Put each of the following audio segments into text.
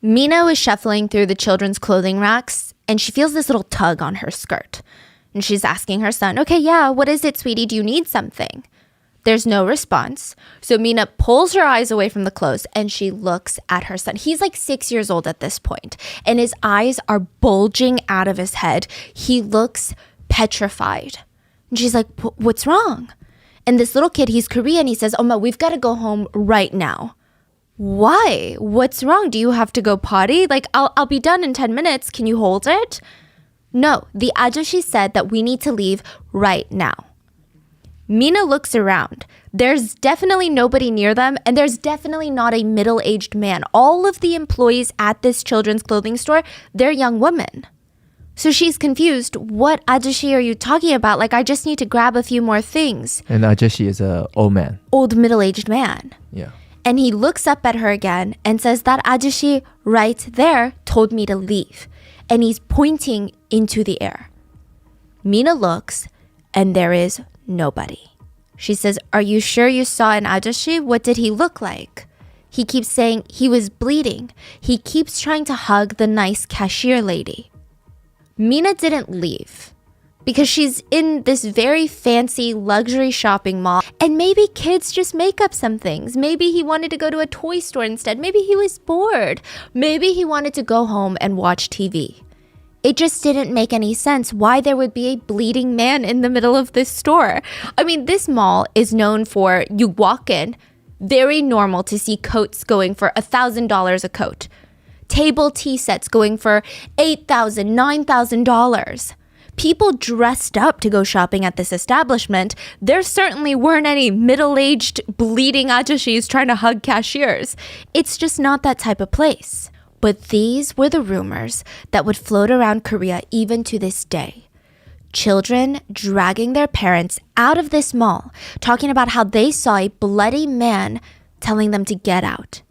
Mina was shuffling through the children's clothing racks and she feels this little tug on her skirt. And she's asking her son, okay, yeah, what is it, sweetie? Do you need something? There's no response. So Mina pulls her eyes away from the clothes and she looks at her son. He's like 6 years old at this point, and his eyes are bulging out of his head. He looks petrified. And she's like, what's wrong? And this little kid, he's Korean. He says, Oma, we've got to go home right now. Why? What's wrong? Do you have to go potty? Like, I'll be done in 10 minutes. Can you hold it? No, the ajashi said that we need to leave right now. Mina looks around. There's definitely nobody near them, and there's definitely not a middle-aged man. All of the employees at this children's clothing store, they're young women. So she's confused. What ajashi are you talking about? Like, I just need to grab a few more things. And ajashi is an old man. Old middle-aged man. Yeah. And he looks up at her again and says, that ajashi right there told me to leave. And he's pointing into the air. Mina looks, and there is nobody. She says, are you sure you saw an ajashi? What did he look like? He keeps saying he was bleeding. He keeps trying to hug the nice cashier lady. Mina didn't leave because she's in this very fancy luxury shopping mall, and maybe kids just make up some things. Maybe he wanted to go to a toy store instead. Maybe he was bored. Maybe he wanted to go home and watch TV. It just didn't make any sense why there would be a bleeding man in the middle of this store. I mean, this mall is known for, you walk in, very normal to see coats going for $1,000 a coat. Table tea sets going for $8,000, $9,000. People dressed up to go shopping at this establishment. There certainly weren't any middle-aged bleeding ajashis trying to hug cashiers. It's just not that type of place. But these were the rumors that would float around Korea even to this day. Children dragging their parents out of this mall, talking about how they saw a bloody man telling them to get out.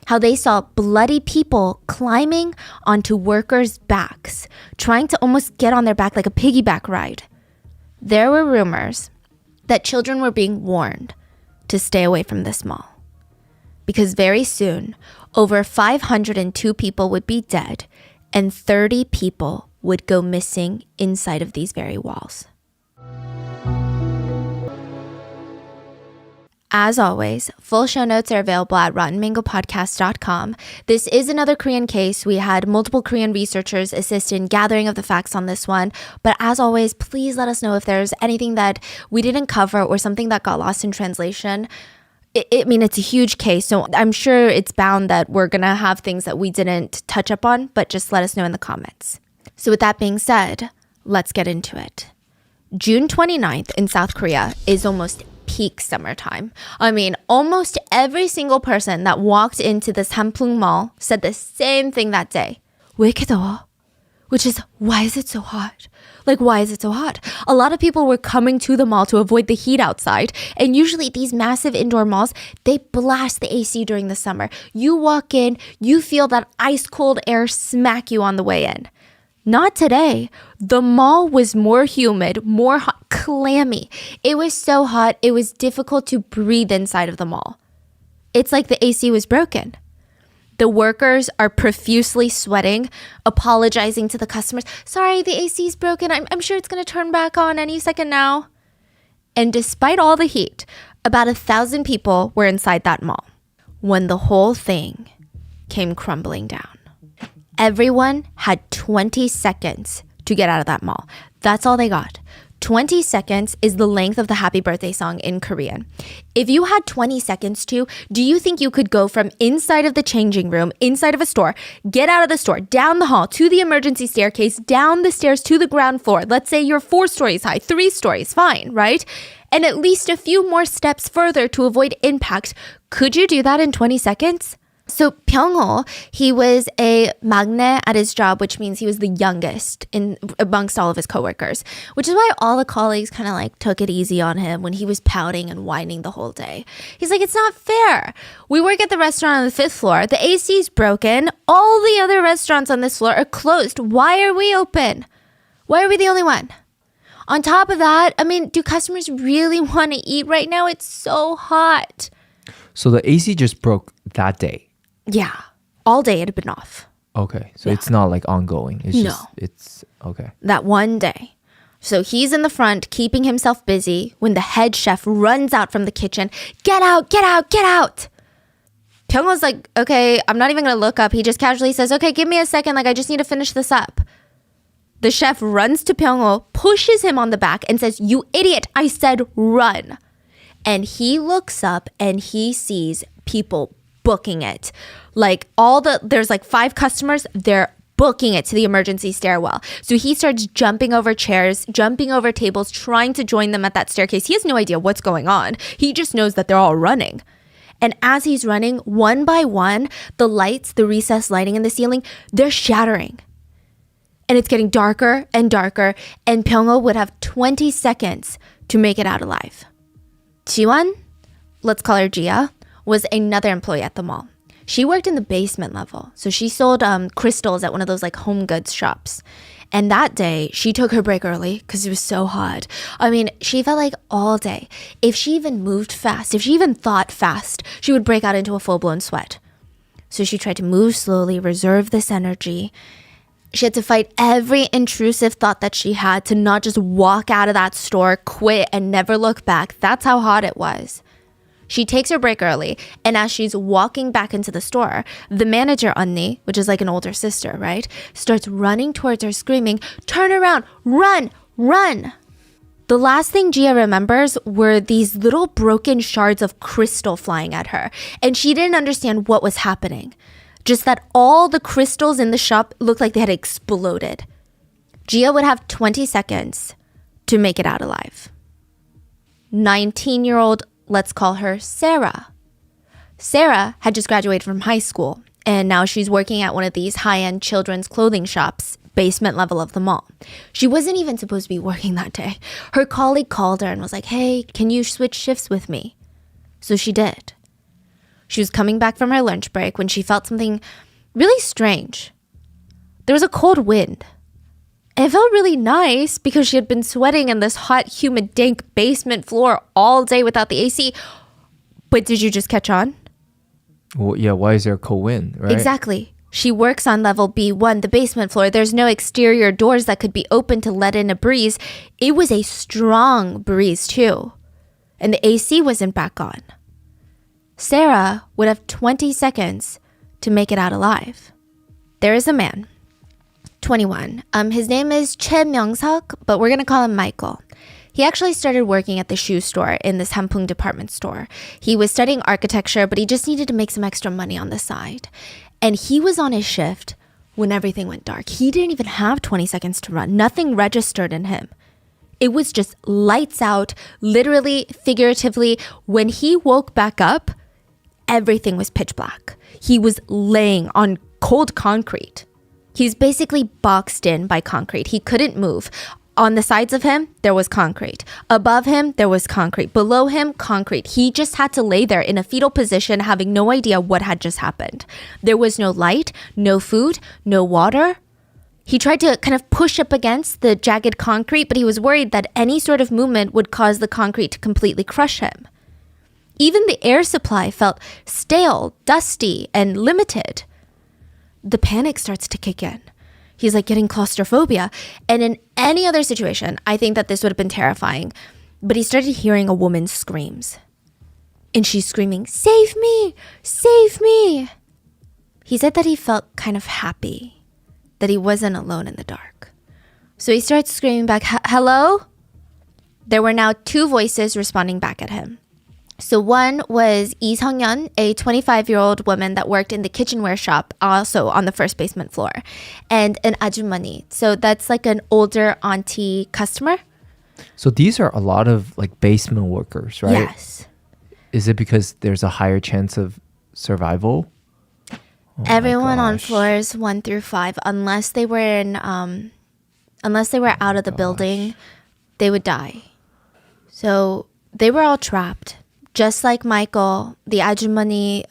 How they saw bloody people climbing onto workers' backs, trying to almost get on their back like a piggyback ride. There were rumors that children were being warned to stay away from this mall. Because very soon, over 502 people would be dead and 30 people would go missing inside of these very walls. As always, full show notes are available at rottenmangopodcast.com. This is another Korean case. We had multiple Korean researchers assist in gathering of the facts on this one. But as always, please let us know if there's anything that we didn't cover or something that got lost in translation. I mean, it's a huge case, so I'm sure it's bound that we're going to have things that we didn't touch up on, but just let us know in the comments. So with that being said, let's get into it. June 29th in South Korea is almost peak summertime. I mean, almost every single person that walked into this Hamplung Mall said the same thing that day. 왜 이렇게 더워? Which is, why is it so hot? Like, why is it so hot? A lot of people were coming to the mall to avoid the heat outside. And usually these massive indoor malls, they blast the AC during the summer. You walk in, you feel that ice cold air smack you on the way in. Not today. The mall was more humid, more hot, clammy. It was so hot, it was difficult to breathe inside of the mall. It's like the AC was broken. The workers are profusely sweating, apologizing to the customers. Sorry, the AC is broken. I'm sure it's going to turn back on any second now. And despite all the heat, about 1,000 people were inside that mall when the whole thing came crumbling down. Everyone had 20 seconds to get out of that mall. That's all they got. 20 seconds is the length of the happy birthday song in Korean. If you had 20 seconds to, do you think you could go from inside of the changing room, inside of a store, get out of the store, down the hall, to the emergency staircase, down the stairs to the ground floor? Let's say you're 4 stories high, 3 stories, fine, right? And at least a few more steps further to avoid impact. Could you do that in 20 seconds? So Byung-ho, he was a 막내 at his job, which means he was the youngest amongst all of his coworkers, which is why all the colleagues kind of like took it easy on him when he was pouting and whining the whole day. He's like, it's not fair. We work at the restaurant on the 5th floor. The AC is broken. All the other restaurants on this floor are closed. Why are we open? Why are we the only one? On top of that, I mean, do customers really want to eat right now? It's so hot. So the AC just broke that day. Yeah. all day it had been off. Okay. So it's not like ongoing. It's No. just, it's okay. That one day. So he's in the front keeping himself busy when the head chef runs out from the kitchen. Get out, get out, get out. Pyongho's like, okay, I'm not even going to look up. He just casually says, okay, give me a second. Like, I just need to finish this up. The chef runs to Pyongho, pushes him on the back and says, you idiot, I said run. And he looks up and he sees people booking it. Like there's like 5 customers, they're booking it to the emergency stairwell. So he starts jumping over chairs, jumping over tables, trying to join them at that staircase. He has no idea what's going on. He just knows that they're all running. And as he's running, one by one, the lights, the recessed lighting in the ceiling, they're shattering. And it's getting darker and darker, and Pyongho would have 20 seconds to make it out alive. Jiwon, let's call her Gia, was another employee at the mall. She worked in the basement level, so she sold crystals at one of those like home goods shops. And that day, she took her break early because it was so hot. I mean, she felt like all day, if she even moved fast, if she even thought fast, she would break out into a full-blown sweat. So she tried to move slowly, reserve this energy. She had to fight every intrusive thought that she had to not just walk out of that store, quit, and never look back. That's how hot it was. She takes her break early, and as she's walking back into the store, the manager, Unni, which is like an older sister, right, starts running towards her screaming, turn around, run, run. The last thing Gia remembers were these little broken shards of crystal flying at her, and she didn't understand what was happening. Just that all the crystals in the shop looked like they had exploded. Gia would have 20 seconds to make it out alive. 19-year-old, let's call her Sarah. Sarah had just graduated from high school, and now she's working at one of these high-end children's clothing shops, basement level of the mall. She wasn't even supposed to be working that day. Her colleague called her and was like, hey, can you switch shifts with me? So she did. She was coming back from her lunch break when she felt something really strange. There was a cold wind. It felt really nice because she had been sweating in this hot, humid, dank basement floor all day without the AC. But did you just catch on? Well, yeah, why is there a cold wind, right? Exactly. She works on level B1, the basement floor. There's no exterior doors that could be opened to let in a breeze. It was a strong breeze too. And the AC wasn't back on. Sarah would have 20 seconds to make it out alive. There is a man, 21. His name is Choi Myung-seok, but we're going to call him Michael. He actually started working at the shoe store in this Hampung department store. He was studying architecture, but he just needed to make some extra money on the side. And he was on his shift when everything went dark. He didn't even have 20 seconds to run. Nothing registered in him. It was just lights out, literally, figuratively. When he woke back up, everything was pitch black. He was laying on cold concrete. He's basically boxed in by concrete. He couldn't move. On the sides of him, there was concrete. Above him, there was concrete. Below him, concrete. He just had to lay there in a fetal position, having no idea what had just happened. There was no light, no food, no water. He tried to kind of push up against the jagged concrete, but he was worried that any sort of movement would cause the concrete to completely crush him. Even the air supply felt stale, dusty, and limited. The panic starts to kick in. He's like getting claustrophobia. And in any other situation, I think that this would have been terrifying. But he started hearing a woman's screams. And she's screaming, "Save me! Save me!" He said that he felt kind of happy that he wasn't alone in the dark. So he starts screaming back, "Hello?" There were now 2 voices responding back at him. So one was Lee Sung-yeon, a 25-year-old woman that worked in the kitchenware shop, also on the first basement floor, and an ajumani. So that's like an older auntie customer. So these are a lot of like basement workers, right? Yes. Is it because there's a higher chance of survival? Oh Everyone on floors 1 through 5, unless they were out of the building, they would die. So they were all trapped. Just like Michael, the ajumani,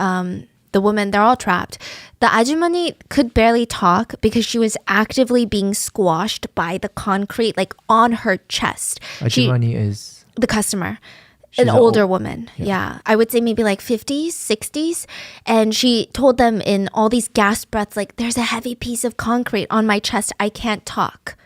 the woman, they're all trapped. The ajumani could barely talk because she was actively being squashed by the concrete, like on her chest. Ajumani is... The customer. an older woman. Yeah. I would say maybe like 50s, 60s. And she told them in all these gasp breaths, like, there's a heavy piece of concrete on my chest. I can't talk.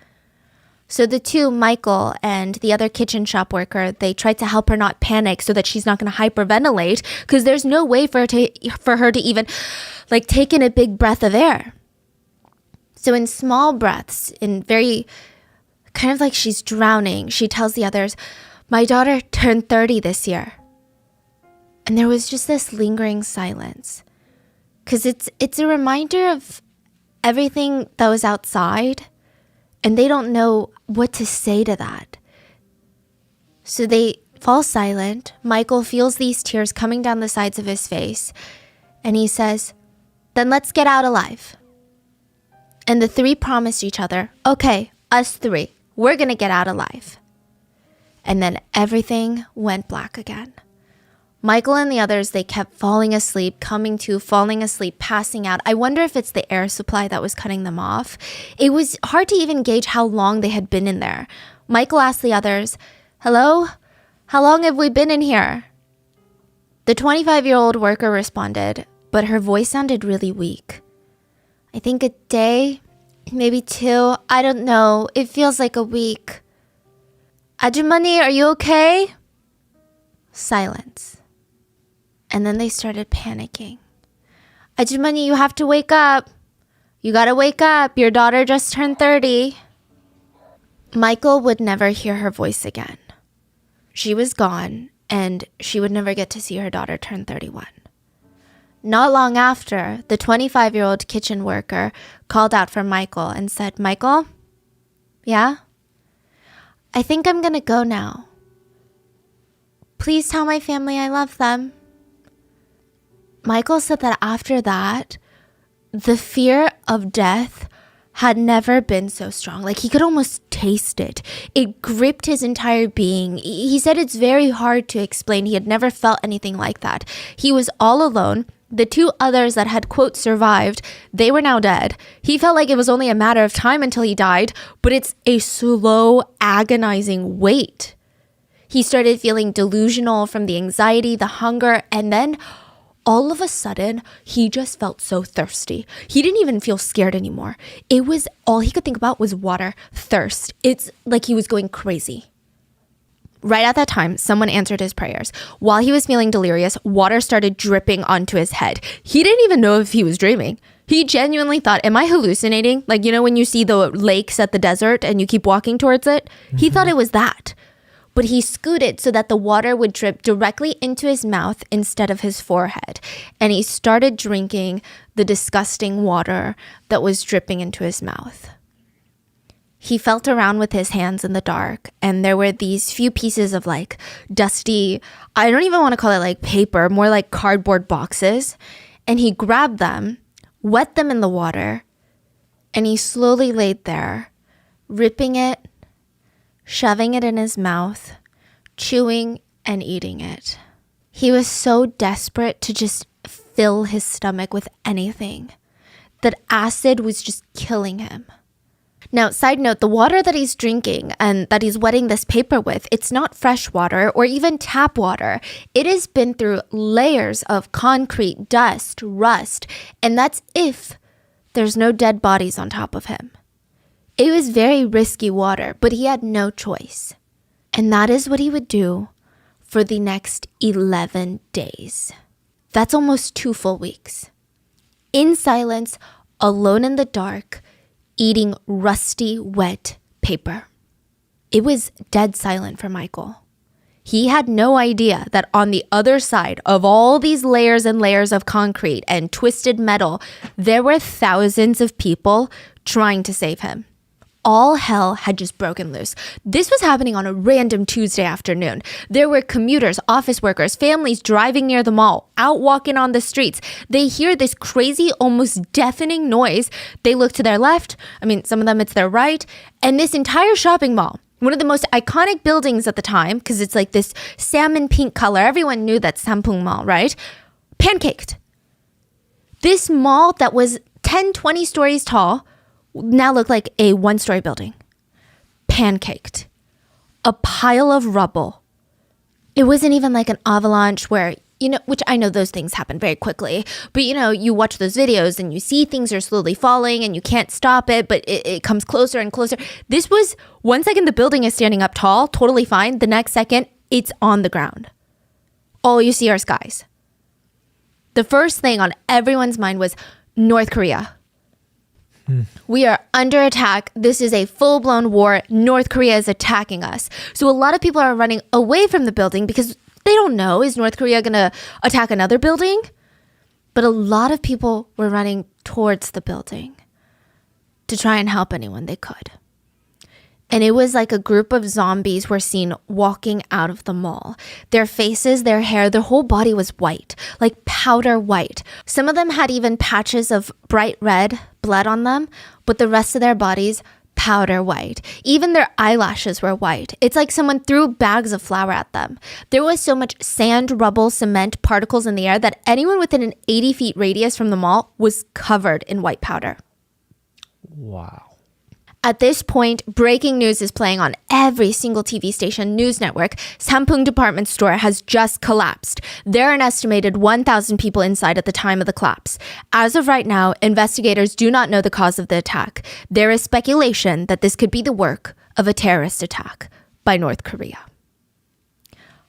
So the two, Michael and the other kitchen shop worker, they tried to help her not panic so that she's not going to hyperventilate, because there's no way for her to even like take in a big breath of air. So in small breaths, in very kind of like she's drowning, she tells the others, my daughter turned 30 this year. And there was just this lingering silence, because it's a reminder of everything that was outside, and they don't know what to say to that. So they fall silent. Michael feels these tears coming down the sides of his face, and he says, then let's get out alive. And the three promised each other, okay, us three, we're gonna get out alive. And then everything went black again. Michael and the others, they kept falling asleep, coming to, falling asleep, passing out. I wonder if it's the air supply that was cutting them off. It was hard to even gauge how long they had been in there. Michael asked the others, hello? How long have we been in here? The 25-year-old worker responded, but her voice sounded really weak. I think a day, maybe 2. I don't know. It feels like a week. Ajumani, are you okay? Silence. And then they started panicking. Ajumani, you have to wake up. You gotta wake up. Your daughter just turned 30. Michael would never hear her voice again. She was gone, and she would never get to see her daughter turn 31. Not long after, the 25-year-old kitchen worker called out for Michael and said, Michael? Yeah? I think I'm gonna go now. Please tell my family I love them. Michael said that after that, the fear of death had never been so strong. Like, he could almost taste it. It gripped his entire being. He said it's very hard to explain. He had never felt anything like that. He was all alone. The two others that had, quote, survived, they were now dead. He felt like it was only a matter of time until he died, but it's a slow, agonizing wait. He started feeling delusional from the anxiety, the hunger, and then all of a sudden, he just felt so thirsty. He didn't even feel scared anymore. It was all he could think about was water, thirst. It's like he was going crazy. Right at that time, someone answered his prayers. While he was feeling delirious, water started dripping onto his head. He didn't even know if he was dreaming. He genuinely thought, am I hallucinating? Like, you know, when you see the lakes at the desert and you keep walking towards it? He thought it was that. But he scooted so that the water would drip directly into his mouth instead of his forehead. And he started drinking the disgusting water that was dripping into his mouth. He felt around with his hands in the dark, and there were these few pieces of like dusty, I don't even want to call it like paper, more like cardboard boxes. And he grabbed them, wet them in the water, and he slowly laid there, ripping it, shoving it in his mouth, chewing and eating it. He was so desperate to just fill his stomach with anything that acid was just killing him. Now, side note, the water that he's drinking and that he's wetting this paper with, it's not fresh water or even tap water. It has been through layers of concrete, dust, rust, and that's if there's no dead bodies on top of him. It was very risky water, but he had no choice. And that is what he would do for the next 11 days. That's almost 2 full weeks. In silence, alone in the dark, eating rusty, wet paper. It was dead silent for Michael. He had no idea that on the other side of all these layers and layers of concrete and twisted metal, there were thousands of people trying to save him. All hell had just broken loose. This was happening on a random Tuesday afternoon. There were commuters, office workers, families driving near the mall, out walking on the streets. They hear this crazy, almost deafening noise. They look to their left. I mean, some of them it's their right. And this entire shopping mall, one of the most iconic buildings at the time, because it's like this salmon pink color. Everyone knew that Sampung Mall, right? Pancaked. This mall that was 10, 20 stories tall now looked like a 1-story building. Pancaked. A pile of rubble. It wasn't even like an avalanche where, which I know those things happen very quickly, but you watch those videos and you see things are slowly falling and you can't stop it, but it comes closer and closer. This was 1 second the building is standing up tall, totally fine. The next second, it's on the ground. All you see are skies. The first thing on everyone's mind was North Korea. We are under attack. This is a full-blown war. North Korea is attacking us. So a lot of people are running away from the building because they don't know, is North Korea going to attack another building? But a lot of people were running towards the building to try and help anyone they could. And it was like a group of zombies were seen walking out of the mall. Their faces, their hair, their whole body was white, like powder white. Some of them had even patches of bright red blood on them, but the rest of their bodies, powder white. Even their eyelashes were white. It's like someone threw bags of flour at them. There was so much sand, rubble, cement, particles in the air that anyone within an 80 feet radius from the mall was covered in white powder. Wow. At this point, breaking news is playing on every single TV station news network. Sampung department store has just collapsed. There are an estimated 1,000 people inside at the time of the collapse. As of right now, investigators do not know the cause of the attack. There is speculation that this could be the work of a terrorist attack by North Korea.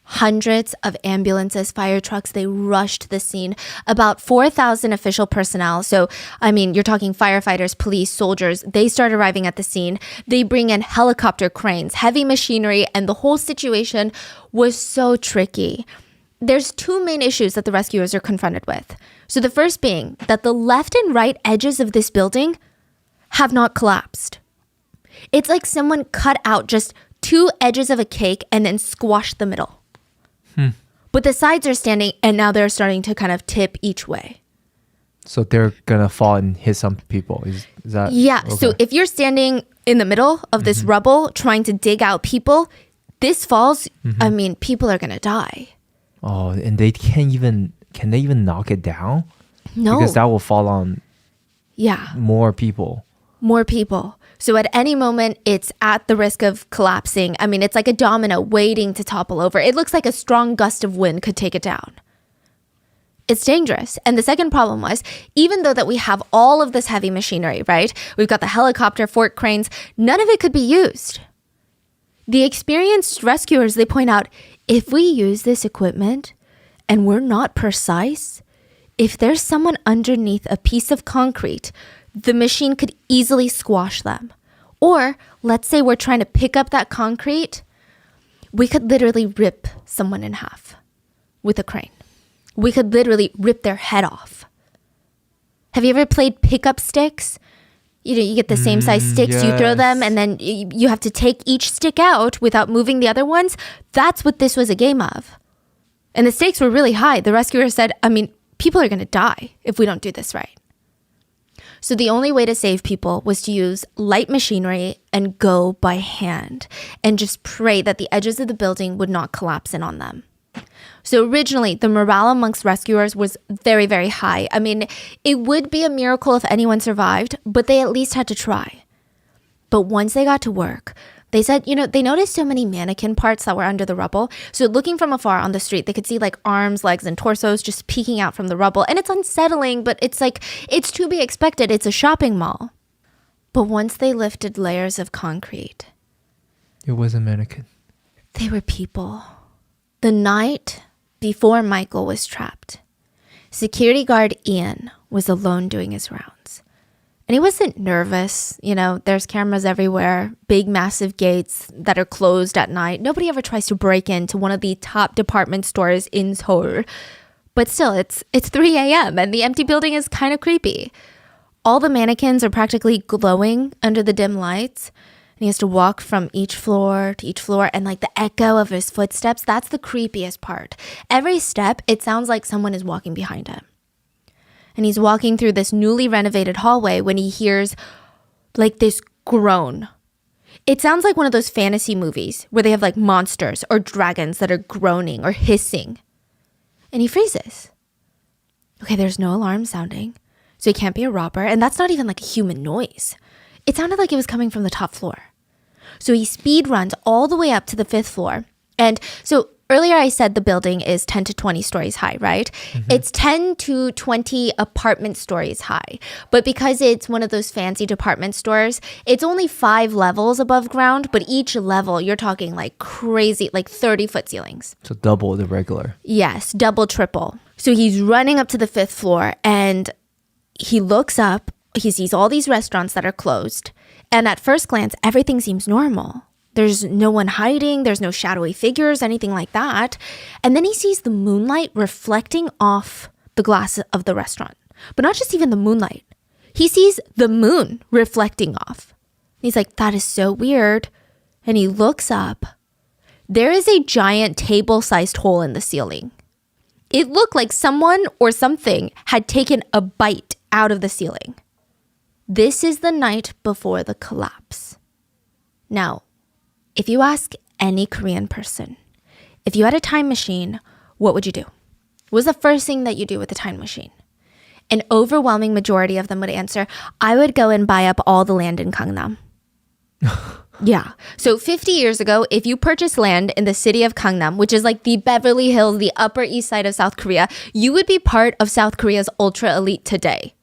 Hundreds of ambulances, fire trucks, they rushed the scene. About 4,000 official personnel. So, you're talking firefighters, police, soldiers. They start arriving at the scene. They bring in helicopter cranes, heavy machinery, and the whole situation was so tricky. There's two main issues that the rescuers are confronted with. So the first being that the left and right edges of this building have not collapsed. It's like someone cut out just two edges of a cake and then squashed the middle. But the sides are standing, and now they're starting to kind of tip each way. So they're gonna fall and hit some people. Is that? Yeah. Okay. So if you're standing in the middle of this rubble trying to dig out people, this falls. People are gonna die. Oh, and they can they even knock it down? No. Because that will fall on more people. More people. So at any moment, it's at the risk of collapsing. It's like a domino waiting to topple over. It looks like a strong gust of wind could take it down. It's dangerous. And the second problem was, even though that we have all of this heavy machinery, right? We've got the helicopter, fork cranes, none of it could be used. The experienced rescuers, they point out, if we use this equipment and we're not precise, if there's someone underneath a piece of concrete, the machine could easily squash them. Or let's say we're trying to pick up that concrete, we could literally rip someone in half with a crane. We could literally rip their head off. Have you ever played pickup sticks? You get the same size sticks, you throw them, and then you have to take each stick out without moving the other ones. That's what this was a game of. And the stakes were really high. The rescuers said, people are going to die if we don't do this right. So the only way to save people was to use light machinery and go by hand and just pray that the edges of the building would not collapse in on them. So originally, the morale amongst rescuers was very, very high. It would be a miracle if anyone survived, but they at least had to try. But once they got to work, they said, they noticed so many mannequin parts that were under the rubble. So looking from afar on the street, they could see like arms, legs, and torsos just peeking out from the rubble. And it's unsettling, but it's to be expected. It's a shopping mall. But once they lifted layers of concrete, it was a mannequin. They were people. The night before Michael was trapped, security guard Ian was alone doing his rounds. And he wasn't nervous. There's cameras everywhere, big, massive gates that are closed at night. Nobody ever tries to break into one of the top department stores in Seoul. But still, it's 3 a.m. and the empty building is kind of creepy. All the mannequins are practically glowing under the dim lights. And he has to walk from each floor to each floor. And like the echo of his footsteps, that's the creepiest part. Every step, it sounds like someone is walking behind him. And he's walking through this newly renovated hallway when he hears like this groan. It sounds like one of those fantasy movies where they have like monsters or dragons that are groaning or hissing. And he freezes. Okay, there's no alarm sounding, so it can't be a robber. And that's not even like a human noise. It sounded like it was coming from the top floor. So he speed runs all the way up to the 5th floor. And so earlier I said the building is 10 to 20 stories high, right? It's 10 to 20 apartment stories high. But because it's one of those fancy department stores, it's only 5 levels above ground, but each level, you're talking like crazy, like 30-foot ceilings. So double the regular. Yes, double, triple. So he's running up to the 5th floor and he looks up, he sees all these restaurants that are closed. And at first glance, everything seems normal. There's no one hiding. There's no shadowy figures, anything like that. And then he sees the moonlight reflecting off the glass of the restaurant. But not just even the moonlight. He sees the moon reflecting off. He's like, that is so weird. And he looks up. There is a giant table-sized hole in the ceiling. It looked like someone or something had taken a bite out of the ceiling. This is the night before the collapse. Now, if you ask any Korean person, if you had a time machine, what would you do? What was the first thing that you do with a time machine? An overwhelming majority of them would answer, I would go and buy up all the land in Gangnam. Yeah. So 50 years ago, if you purchased land in the city of Gangnam, which is like the Beverly Hills, the Upper East Side of South Korea, you would be part of South Korea's ultra elite today.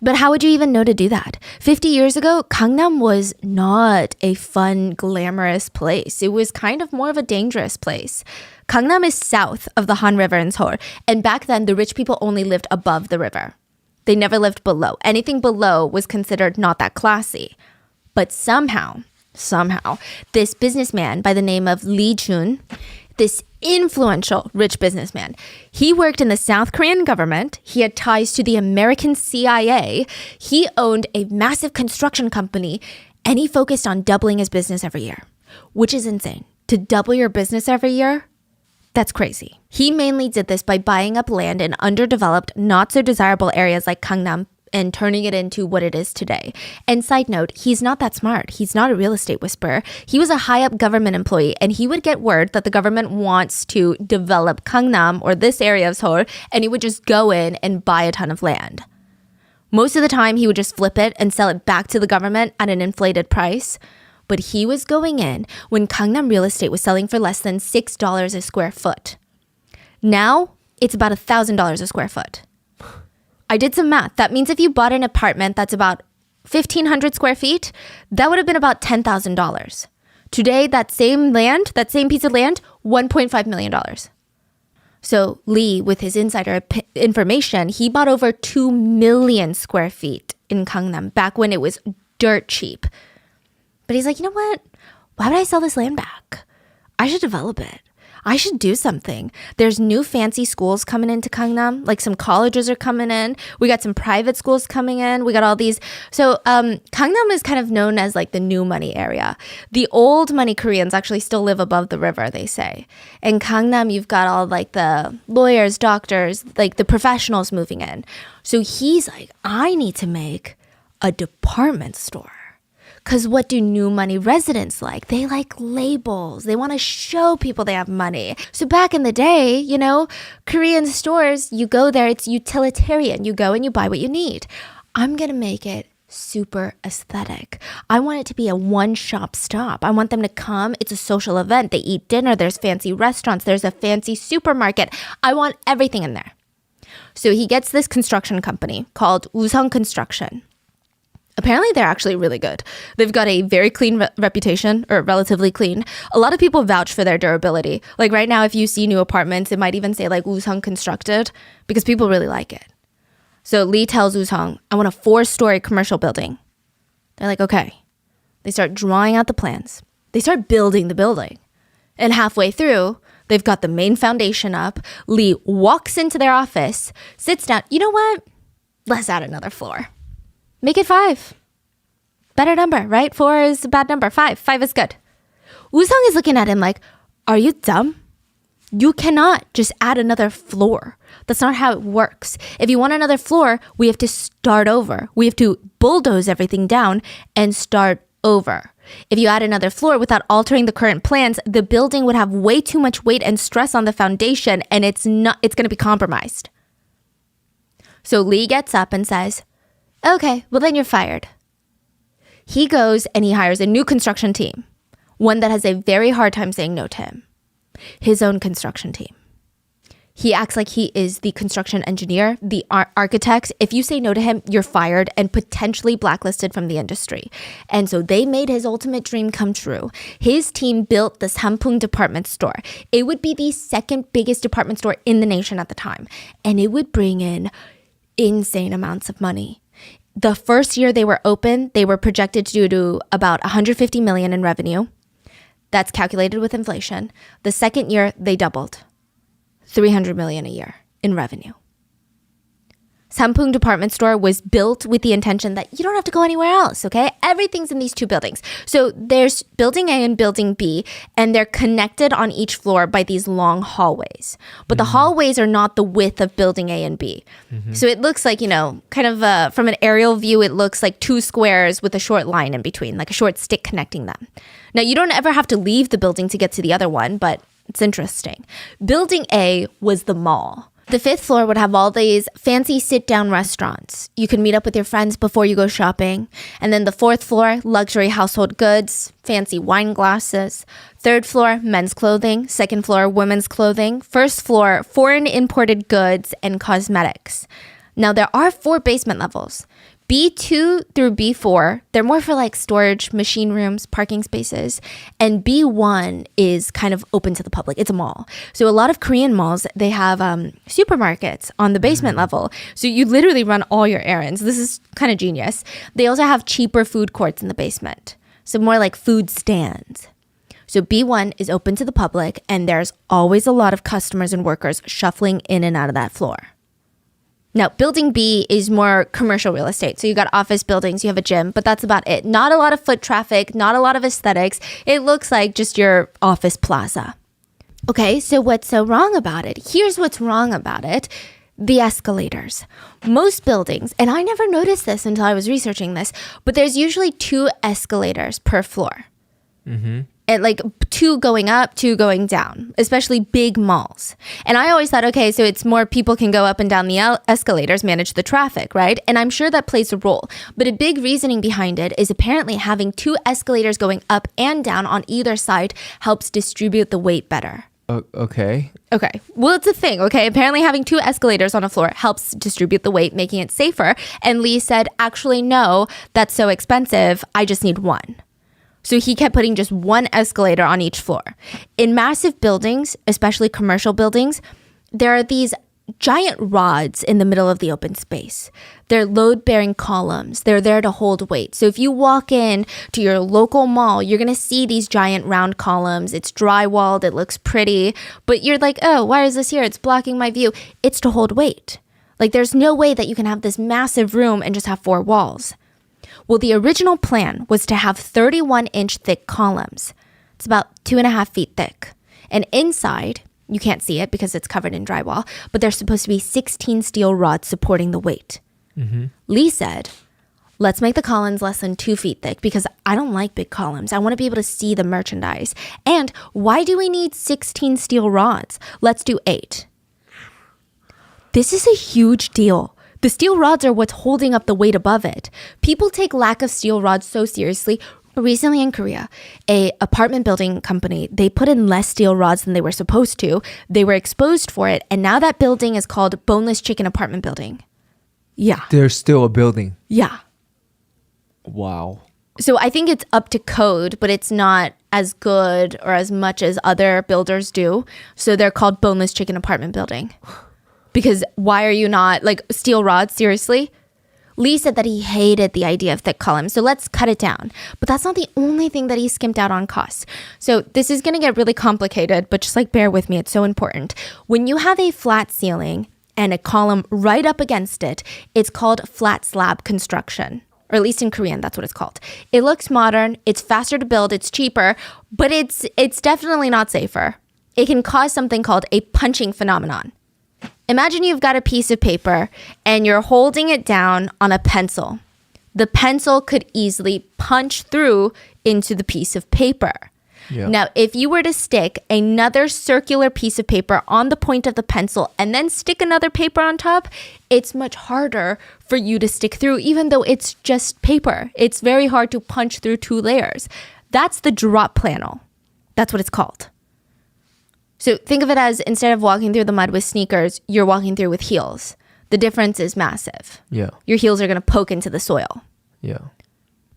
But how would you even know to do that? 50 years ago, Gangnam was not a fun, glamorous place. It was kind of more of a dangerous place. Gangnam is south of the Han River in Seoul, and back then, the rich people only lived above the river. They never lived below. Anything below was considered not that classy. But somehow, this businessman by the name of Lee Jun, this influential rich businessman, he worked in the South Korean government. He had ties to the American CIA. He owned a massive construction company, and he focused on doubling his business every year, which is insane. To double your business every year, that's crazy. He mainly did this by buying up land in underdeveloped, not so desirable areas like Gangnam and turning it into what it is today. And side note, he's not that smart. He's not a real estate whisperer. He was a high-up government employee, and he would get word that the government wants to develop Gangnam or this area of Seoul, and he would just go in and buy a ton of land. Most of the time, he would just flip it and sell it back to the government at an inflated price. But he was going in when Gangnam real estate was selling for less than $6 a square foot. Now, it's about $1,000 a square foot. I did some math. That means if you bought an apartment that's about 1,500 square feet, that would have been about $10,000. Today, that same piece of land, $1.5 million. So Lee, with his insider information, he bought over 2 million square feet in Gangnam back when it was dirt cheap. But he's like, you know what? Why would I sell this land back? I should develop it. I should do something. There's new fancy schools coming into Gangnam. Like some colleges are coming in. We got some private schools coming in. We got all these. So Gangnam is kind of known as like the new money area. The old money Koreans actually still live above the river, they say. In Gangnam, you've got all like the lawyers, doctors, like the professionals moving in. So he's like, I need to make a department store. Because what do new money residents like? They like labels. They want to show people they have money. So back in the day, you know, Korean stores, you go there, it's utilitarian. You go and you buy what you need. I'm going to make it super aesthetic. I want it to be a one-shop stop. I want them to come. It's a social event. They eat dinner. There's fancy restaurants. There's a fancy supermarket. I want everything in there. So he gets this construction company called Usong Construction. Apparently, they're actually really good. They've got a very clean reputation, or relatively clean. A lot of people vouch for their durability. Like right now, if you see new apartments, it might even say like Usong constructed because people really like it. So Lee tells Usong, I want a 4-story commercial building. They're like, okay. They start drawing out the plans. They start building the building. And halfway through, they've got the main foundation up. Lee walks into their office, sits down. You know what? Let's add another floor. Make it 5. Better number, right? 4 is a bad number. 5 is good. Usong is looking at him like, are you dumb? You cannot just add another floor. That's not how it works. If you want another floor, we have to start over. We have to bulldoze everything down and start over. If you add another floor without altering the current plans, the building would have way too much weight and stress on the foundation, and it's going to be compromised. So Lee gets up and says, okay, well then you're fired. He goes and he hires a new construction team, one that has a very hard time saying no to him. His own construction team. He acts like he is the construction engineer, the architect. If you say no to him, you're fired and potentially blacklisted from the industry. And so they made his ultimate dream come true. His team built the Sampung department store. It would be the second biggest department store in the nation at the time. And it would bring in insane amounts of money. The first year they were open, they were projected to do about 150 million in revenue. That's calculated with inflation. The second year, they doubled. 300 million a year in revenue. Sampung department store was built with the intention that you don't have to go anywhere else, okay? Everything's in these two buildings. So there's building A and building B, and they're connected on each floor by these long hallways. But the hallways are not the width of building A and B. So it looks like, kind of from an aerial view, it looks like two squares with a short line in between, like a short stick connecting them. Now, you don't ever have to leave the building to get to the other one, but it's interesting. Building A was the mall. The fifth floor would have all these fancy sit-down restaurants. You can meet up with your friends before you go shopping. And then the fourth floor, luxury household goods, fancy wine glasses. Third floor, men's clothing. Second floor, women's clothing. First floor, foreign imported goods and cosmetics. Now, there are 4 basement levels. B2 through B4, they're more for like storage, machine rooms, parking spaces. And B1 is kind of open to the public. It's a mall. So a lot of Korean malls, they have supermarkets on the basement level. So you literally run all your errands. This is kind of genius. They also have cheaper food courts in the basement. So more like food stands. So B1 is open to the public, and there's always a lot of customers and workers shuffling in and out of that floor. Now, building B is more commercial real estate. So you got office buildings, you have a gym, but that's about it. Not a lot of foot traffic, not a lot of aesthetics. It looks like just your office plaza. Okay, so what's so wrong about it? Here's what's wrong about it. The escalators. Most buildings, and I never noticed this until I was researching this, but there's usually 2 escalators per floor. And like 2 going up, 2 going down, especially big malls. And I always thought, okay, so it's more people can go up and down the escalators, manage the traffic, right? And I'm sure that plays a role. But a big reasoning behind it is apparently having 2 escalators going up and down on either side helps distribute the weight better. Okay. Okay. Well, it's a thing, okay? Apparently having 2 escalators on a floor helps distribute the weight, making it safer. And Lee said, actually, no, that's so expensive. I just need 1. So he kept putting just 1 escalator on each floor. In massive buildings, especially commercial buildings, there are these giant rods in the middle of the open space. They're load-bearing columns. They're there to hold weight. So if you walk in to your local mall, you're going to see these giant round columns. It's drywalled. It looks pretty. But you're like, oh, why is this here? It's blocking my view. It's to hold weight. Like there's no way that you can have this massive room and just have 4 walls. Well, the original plan was to have 31-inch thick columns. It's about 2.5 feet thick. And inside, you can't see it because it's covered in drywall, but there's supposed to be 16 steel rods supporting the weight. Lee said, let's make the columns less than 2 feet thick because I don't like big columns. I want to be able to see the merchandise. And why do we need 16 steel rods? Let's do 8. This is a huge deal. The steel rods are what's holding up the weight above it. People take lack of steel rods so seriously. Recently in Korea, a apartment building company, they put in less steel rods than they were supposed to. They were exposed for it, and now that building is called Boneless Chicken Apartment Building. Yeah. There's still a building. Yeah. Wow. So I think it's up to code, but it's not as good or as much as other builders do. So they're called Boneless Chicken Apartment Building. Because why are you not, like, steel rods, seriously? Lee said that he hated the idea of thick columns, so let's cut it down. But that's not the only thing that he skimped out on costs. So this is going to get really complicated, but just bear with me, it's so important. When you have a flat ceiling and a column right up against it, it's called flat slab construction. Or at least in Korean, that's what it's called. It looks modern, it's faster to build, it's cheaper, but it's definitely not safer. It can cause something called a punching phenomenon. Imagine you've got a piece of paper and you're holding it down on a pencil. The pencil could easily punch through into the piece of paper. Yeah. Now, if you were to stick another circular piece of paper on the point of the pencil and then stick another paper on top, it's much harder for you to stick through, even though it's just paper. It's very hard to punch through 2 layers. That's the drop panel. That's what it's called. So think of it as instead of walking through the mud with sneakers, you're walking through with heels. The difference is massive. Yeah. Your heels are going to poke into the soil. Yeah.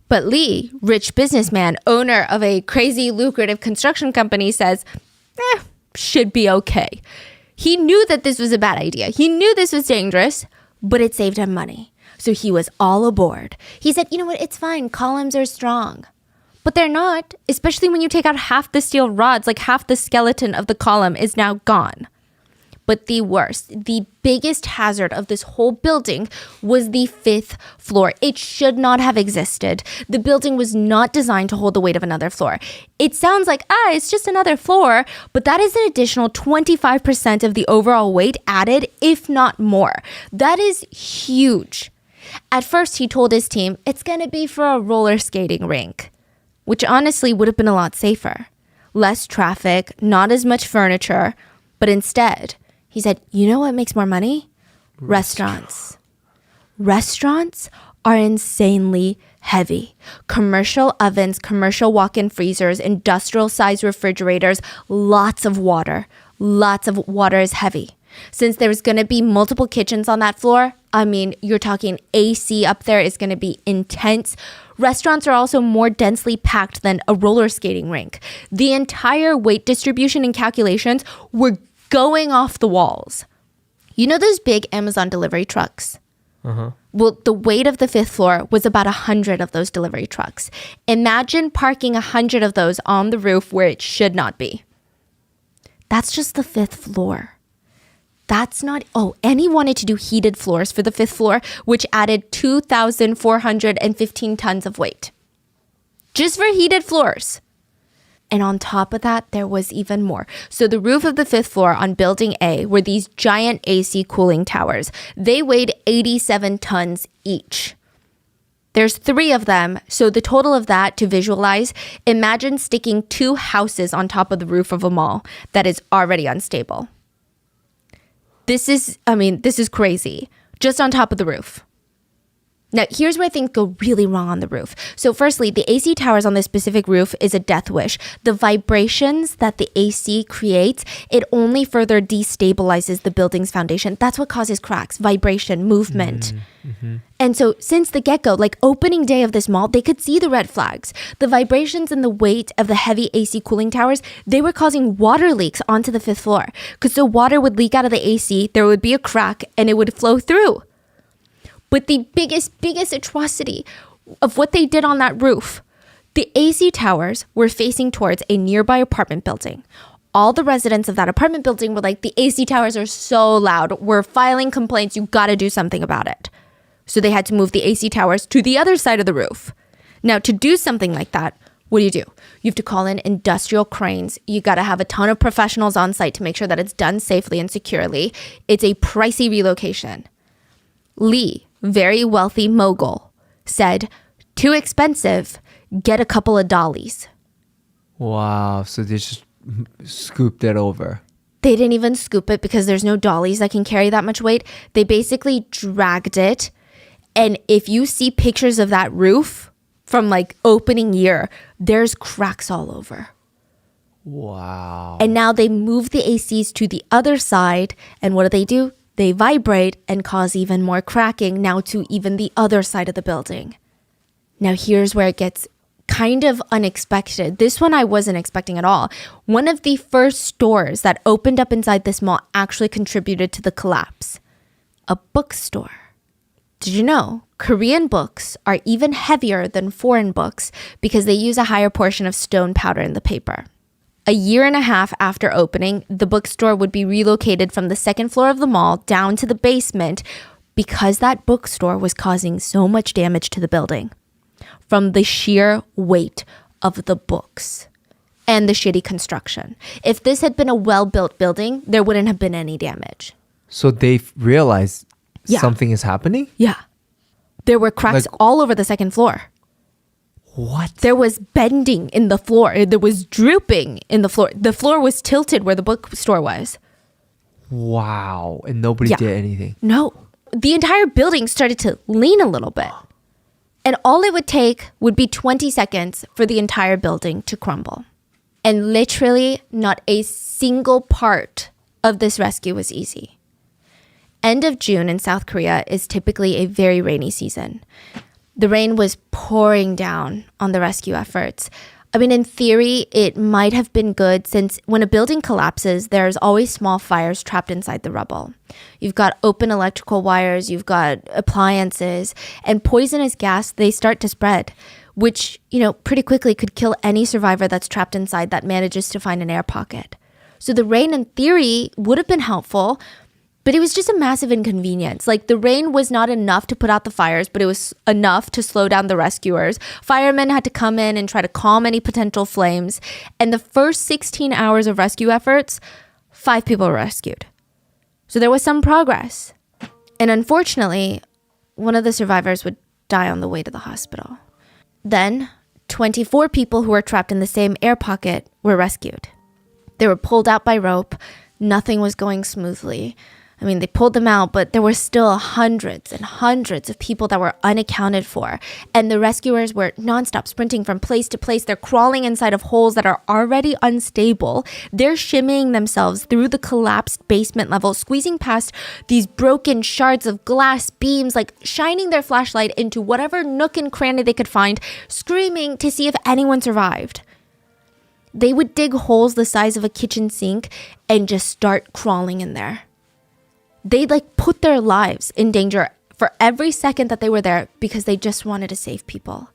But Lee, rich businessman, owner of a crazy lucrative construction company, says, should be okay. He knew that this was a bad idea. He knew this was dangerous, but it saved him money. So he was all aboard. He said, you know what, it's fine. Columns are strong. But they're not, especially when you take out half the steel rods, like half the skeleton of the column is now gone. But the worst, the biggest hazard of this whole building was the 5th floor. It should not have existed. The building was not designed to hold the weight of another floor. It sounds like, it's just another floor, but that is an additional 25% of the overall weight added, if not more. That is huge. At first, he told his team, it's going to be for a roller skating rink, which honestly would have been a lot safer. Less traffic, not as much furniture, but instead, he said, you know what makes more money? Restaurants. Restaurants are insanely heavy. Commercial ovens, commercial walk-in freezers, industrial-sized refrigerators, lots of water. Lots of water is heavy. Since there's going to be multiple kitchens on that floor, I mean, you're talking AC up there is going to be intense. Restaurants are also more densely packed than a roller skating rink. The entire weight distribution and calculations were going off the walls. You know those big Amazon delivery trucks? Uh-huh. Well, the weight of the 5th floor was about 100 of those delivery trucks. Imagine parking 100 of those on the roof where it should not be. That's just the 5th floor. That's not, and he wanted to do heated floors for the 5th floor, which added 2,415 tons of weight. Just for heated floors. And on top of that, there was even more. So the roof of the 5th floor on Building A were these giant AC cooling towers. They weighed 87 tons each. There's 3 of them, so the total of that, to visualize, imagine sticking 2 houses on top of the roof of a mall that is already unstable. This is crazy. Just on top of the roof. Now, here's where things go really wrong on the roof. So firstly, the AC towers on this specific roof is a death wish. The vibrations that the AC creates, it only further destabilizes the building's foundation. That's what causes cracks, vibration, movement. Mm-hmm. And so since the get-go, like opening day of this mall, they could see the red flags. The vibrations and the weight of the heavy AC cooling towers, they were causing water leaks onto the 5th floor. Because the water would leak out of the AC, there would be a crack, and it would flow through. But the biggest atrocity of what they did on that roof, the AC towers were facing towards a nearby apartment building. All the residents of that apartment building were like, the AC towers are so loud. We're filing complaints. You got to do something about it. So they had to move the AC towers to the other side of the roof. Now, to do something like that, what do? You have to call in industrial cranes. You got to have a ton of professionals on site to make sure that it's done safely and securely. It's a pricey relocation. Lee, very wealthy mogul, said, too expensive, get a couple of dollies. Wow, so they just scooped it over. They didn't even scoop it because there's no dollies that can carry that much weight. They basically dragged it. And if you see pictures of that roof from like opening year, there's cracks all over. Wow. And now they move the ACs to the other side. And what do? They vibrate and cause even more cracking now to even the other side of the building. Now here's where it gets kind of unexpected. This one I wasn't expecting at all. One of the first stores that opened up inside this mall actually contributed to the collapse. A bookstore. Did you know Korean books are even heavier than foreign books because they use a higher portion of stone powder in the paper? A year and a half after opening, the bookstore would be relocated from the 2nd floor of the mall down to the basement because that bookstore was causing so much damage to the building from the sheer weight of the books and the shitty construction. If this had been a well-built building, there wouldn't have been any damage. So they've realized something is happening? Yeah. There were cracks all over the 2nd floor. What? There was bending in the floor. There was drooping in the floor. The floor was tilted where the bookstore was. Wow. And nobody did anything? No. The entire building started to lean a little bit. And all it would take would be 20 seconds for the entire building to crumble. And literally not a single part of this rescue was easy. End of June in South Korea is typically a very rainy season. The rain was pouring down on the rescue efforts. I mean, in theory, it might have been good since when a building collapses, there's always small fires trapped inside the rubble. You've got open electrical wires, you've got appliances, and poisonous gas, they start to spread, which, pretty quickly could kill any survivor that's trapped inside that manages to find an air pocket. So the rain, in theory, would have been helpful, but it was just a massive inconvenience. Like, the rain was not enough to put out the fires, but it was enough to slow down the rescuers. Firemen had to come in and try to calm any potential flames. And the first 16 hours of rescue efforts, 5 people were rescued. So there was some progress. And unfortunately, one of the survivors would die on the way to the hospital. Then, 24 people who were trapped in the same air pocket were rescued. They were pulled out by rope. Nothing was going smoothly. I mean, they pulled them out, but there were still hundreds and hundreds of people that were unaccounted for. And the rescuers were nonstop sprinting from place to place. They're crawling inside of holes that are already unstable. They're shimmying themselves through the collapsed basement level, squeezing past these broken shards of glass beams, like shining their flashlight into whatever nook and cranny they could find, screaming to see if anyone survived. They would dig holes the size of a kitchen sink and just start crawling in there. They put their lives in danger for every second that they were there because they just wanted to save people.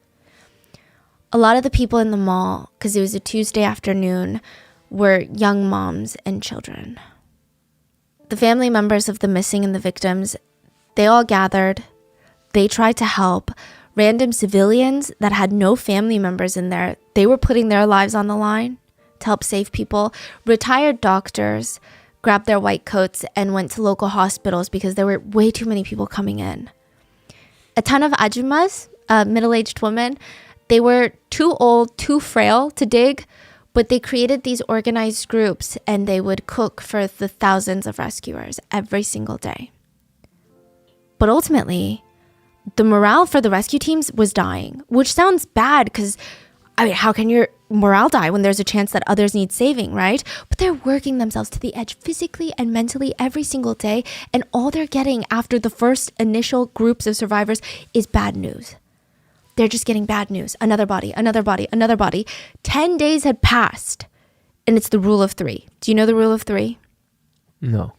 A lot of the people in the mall, because it was a Tuesday afternoon, were young moms and children. The family members of the missing and the victims, they all gathered. They tried to help. Random civilians that had no family members in there, they were putting their lives on the line to help save people. Retired doctors grabbed their white coats and went to local hospitals because there were way too many people coming in. A ton of ajumas, middle-aged women, they were too old, too frail to dig, but they created these organized groups and they would cook for the thousands of rescuers every single day. But ultimately, the morale for the rescue teams was dying, which sounds bad because, how can your morale die when there's a chance that others need saving, right? But they're working themselves to the edge physically and mentally every single day, and all they're getting after the first initial groups of survivors is bad news. They're just getting bad news. Another body, another body, another body. 10 days had passed, and it's the rule of 3. Do you know the rule of 3? No.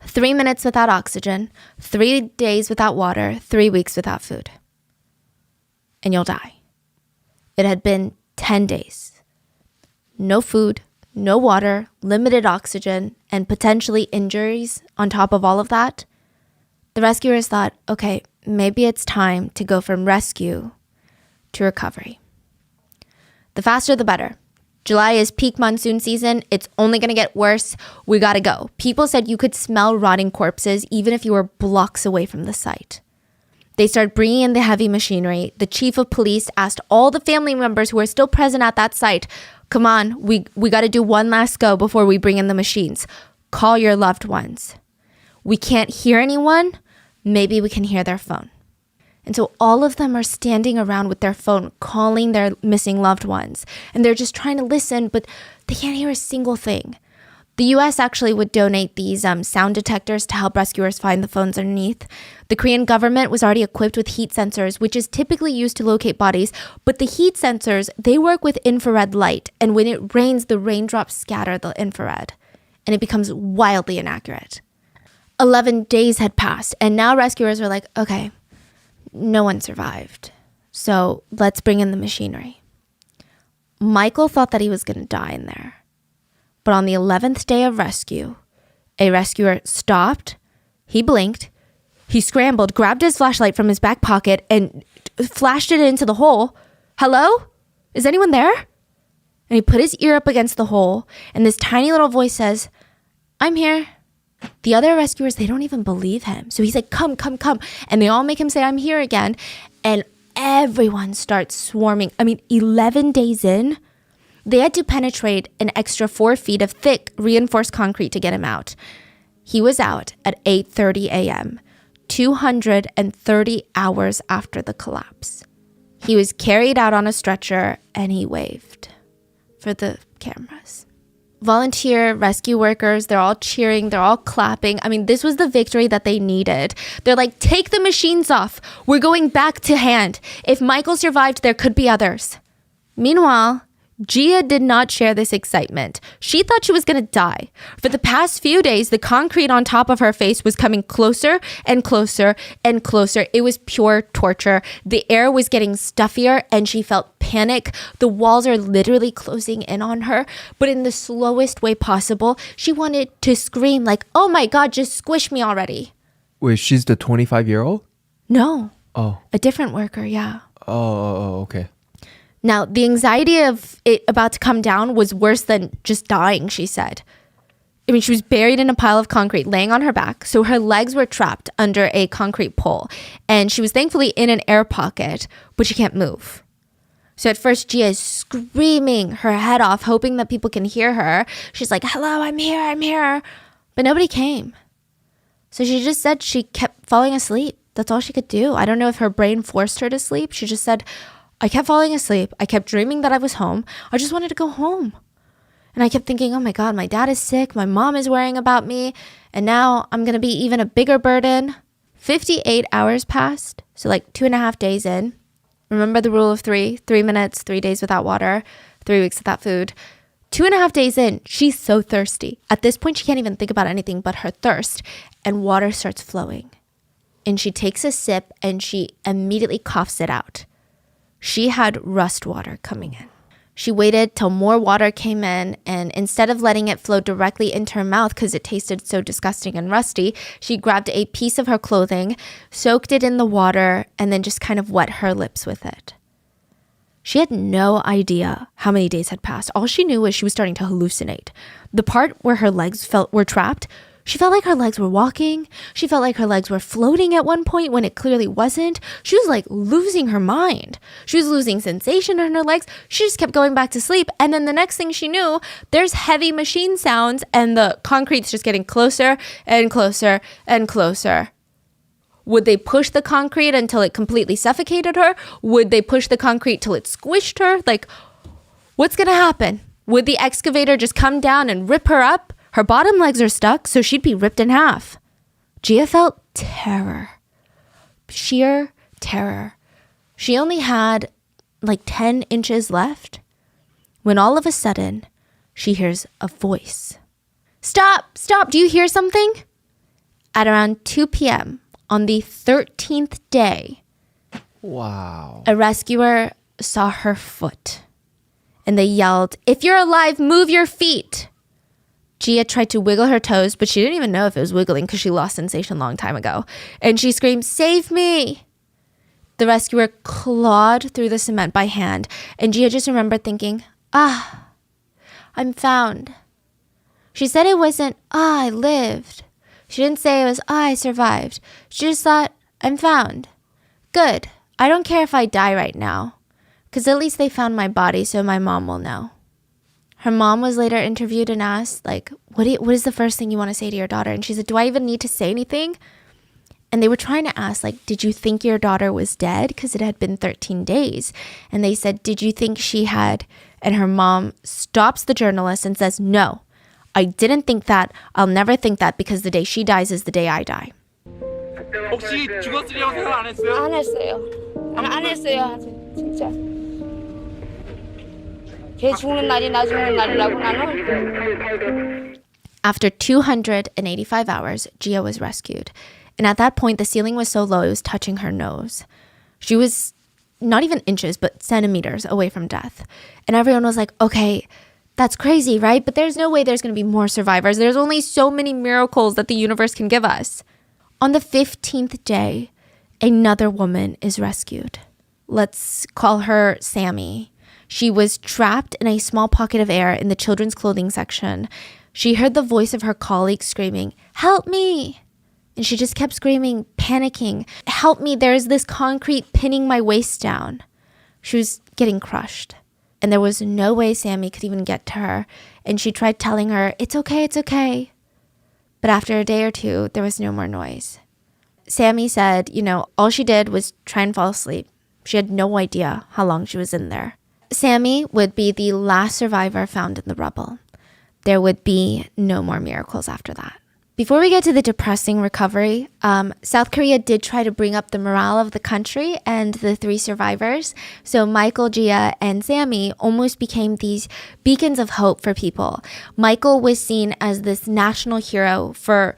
3 minutes without oxygen, 3 days without water, 3 weeks without food. And you'll die. It had been 10 days. No food, no water, limited oxygen, and potentially injuries on top of all of that. The rescuers thought, okay, maybe it's time to go from rescue to recovery. The faster, the better. July is peak monsoon season. It's only going to get worse. We got to go. People said you could smell rotting corpses even if you were blocks away from the site. They started bringing in the heavy machinery. The chief of police asked all the family members who are still present at that site, come on, we got to do one last go before we bring in the machines. Call your loved ones. We can't hear anyone. Maybe we can hear their phone. And so all of them are standing around with their phone, calling their missing loved ones. And they're just trying to listen, but they can't hear a single thing. The U.S. actually would donate these sound detectors to help rescuers find the phones underneath. The Korean government was already equipped with heat sensors, which is typically used to locate bodies. But the heat sensors, they work with infrared light. And when it rains, the raindrops scatter the infrared. And it becomes wildly inaccurate. 11 days had passed. And now rescuers are like, okay, no one survived. So let's bring in the machinery. Michael thought that he was going to die in there. But on the 11th day of rescue, a rescuer stopped, he blinked, he scrambled, grabbed his flashlight from his back pocket and flashed it into the hole. Hello? Is anyone there? And he put his ear up against the hole, and this tiny little voice says, I'm here. The other rescuers, they don't even believe him. So he's like, come, come, come. And they all make him say, I'm here again. And everyone starts swarming. 11 days in, they had to penetrate an extra 4 feet of thick reinforced concrete to get him out. He was out at 8:30 a.m., 230 hours after the collapse. He was carried out on a stretcher and he waved for the cameras. Volunteer rescue workers, they're all cheering, they're all clapping. I mean, this was the victory that they needed. They're like, take the machines off. We're going back to hand. If Michael survived, there could be others. Meanwhile, Gia did not share this excitement. She thought she was going to die. For the past few days, the concrete on top of her face was coming closer and closer and closer. It was pure torture. The air was getting stuffier and she felt panic. The walls are literally closing in on her, but in the slowest way possible. She wanted to scream like, oh my God, just squish me already. Wait, she's the 25-year-old? No. Oh. A different worker, yeah. Oh, okay. Now, the anxiety of it about to come down was worse than just dying, she said. I mean, she was buried in a pile of concrete, laying on her back, so her legs were trapped under a concrete pole, and she was thankfully in an air pocket, but she can't move. So at first, Gia is screaming her head off, hoping that people can hear her. She's like, hello, I'm here. But nobody came. So she just said she kept falling asleep. That's all she could do. I don't know if her brain forced her to sleep. She just said, I kept falling asleep. I kept dreaming that I was home. I just wanted to go home. And I kept thinking, oh my God, my dad is sick. My mom is worrying about me. And now I'm going to be even a bigger burden. 58 hours passed. So like 2.5 days in. Remember the rule of 3? 3 minutes, 3 days without water, 3 weeks without food. 2.5 days in, she's so thirsty. At this point, she can't even think about anything but her thirst. And water starts flowing. And she takes a sip and she immediately coughs it out. She had rust water coming in. She waited till more water came in, and instead of letting it flow directly into her mouth because it tasted so disgusting and rusty, she grabbed a piece of her clothing, soaked it in the water, and then just kind of wet her lips with it. She had no idea how many days had passed. All she knew was she was starting to hallucinate. The part where her legs were trapped, she felt like her legs were walking. She felt like her legs were floating at one point when it clearly wasn't. She was like losing her mind. She was losing sensation in her legs. She just kept going back to sleep. And then the next thing she knew, there's heavy machine sounds and the concrete's just getting closer and closer and closer. Would they push the concrete until it completely suffocated her? Would they push the concrete till it squished her? Like, what's going to happen? Would the excavator just come down and rip her up? Her bottom legs are stuck, so she'd be ripped in half. Gia felt terror. Sheer terror. She only had like 10 inches left when all of a sudden she hears a voice. Stop! Stop! Do you hear something? At around 2 p.m. on the 13th day, Wow. a rescuer saw her foot. And they yelled, if you're alive, move your feet. Gia tried to wiggle her toes, but she didn't even know if it was wiggling because she lost sensation a long time ago. And she screamed, save me. The rescuer clawed through the cement by hand, and Gia just remembered thinking, I'm found. She said it wasn't, I lived. She didn't say it was, I survived. She just thought, I'm found. Good. I don't care if I die right now, because at least they found my body so my mom will know. Her mom was later interviewed and asked, like, what is the first thing you want to say to your daughter? And she said, do I even need to say anything? And they were trying to ask, like, did you think your daughter was dead? Because it had been 13 days. And they said, did you think she had? And her mom stops the journalist and says, no, I didn't think that. I'll never think that because the day she dies is the day I die. 혹시 죽었으리라고 생각 안 했어요? 안 했어요. 안 했어요. 아직 진짜. 걔 죽는 날이 나 죽는 날이라고 나는. After 285 hours, Gia was rescued. And at that point, the ceiling was so low, it was touching her nose. She was not even inches, but centimeters away from death. And everyone was like, okay, that's crazy, right? But there's no way there's going to be more survivors. There's only so many miracles that the universe can give us. On the 15th day, another woman is rescued. Let's call her Sammy. She was trapped in a small pocket of air in the children's clothing section. She heard the voice of her colleague screaming, help me! And she just kept screaming, panicking, help me, there is this concrete pinning my waist down. She was getting crushed. And there was no way Sammy could even get to her. And she tried telling her, it's okay, it's okay. But after a day or two, there was no more noise. Sammy said, all she did was try and fall asleep. She had no idea how long she was in there. Sammy would be the last survivor found in the rubble. There would be no more miracles after that. Before we get to the depressing recovery, South Korea did try to bring up the morale of the country and the 3 survivors. So Michael, Gia, and Sammy almost became these beacons of hope for people. Michael was seen as this national hero for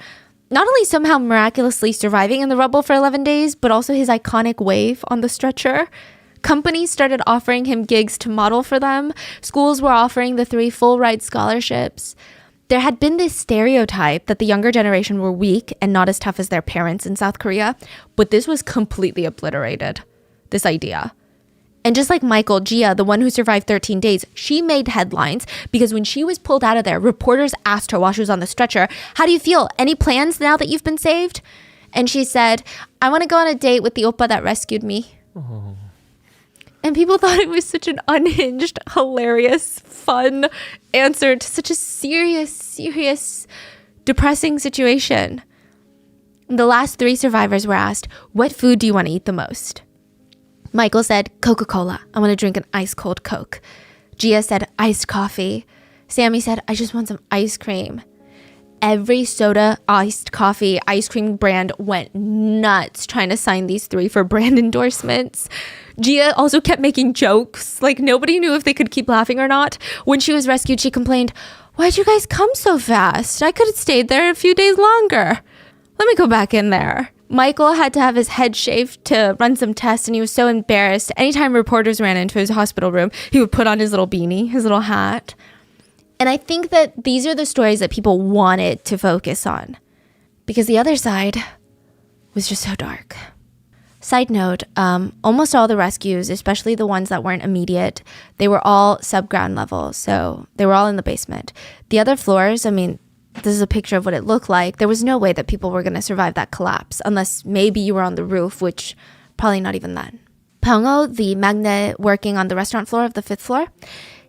not only somehow miraculously surviving in the rubble for 11 days, but also his iconic wave on the stretcher. Companies started offering him gigs to model for them. Schools were offering the 3 full ride scholarships. There had been this stereotype that the younger generation were weak and not as tough as their parents in South Korea, but this was completely obliterated, this idea. And just like Michael, Gia, the one who survived 13 days, she made headlines because when she was pulled out of there, reporters asked her while she was on the stretcher, "How do you feel? Any plans now that you've been saved?" And she said, "I want to go on a date with the oppa that rescued me." Oh. And people thought it was such an unhinged, hilarious, fun answer to such a serious, depressing situation. The last 3 survivors were asked, "What food do you want to eat the most?" Michael said, "Coca-Cola. I want to drink an ice cold Coke." Gia said, "Iced coffee." Sammy said, "I just want some ice cream." Every soda, iced coffee, ice cream brand went nuts trying to sign these 3 for brand endorsements. Gia also kept making jokes. Like, nobody knew if they could keep laughing or not. When she was rescued, she complained, "Why'd you guys come so fast? I could have stayed there a few days longer. Let me go back in there." Michael had to have his head shaved to run some tests, and he was so embarrassed. Anytime reporters ran into his hospital room, he would put on his little beanie, his little hat. And I think that these are the stories that people wanted to focus on because the other side was just so dark. Side note, almost all the rescues, especially the ones that weren't immediate, they were all subground level. So they were all in the basement. The other floors, I mean, this is a picture of what it looked like. There was no way that people were going to survive that collapse unless maybe you were on the roof, which probably not even then. Pyongo, the magnate working on the restaurant floor of the 5th floor,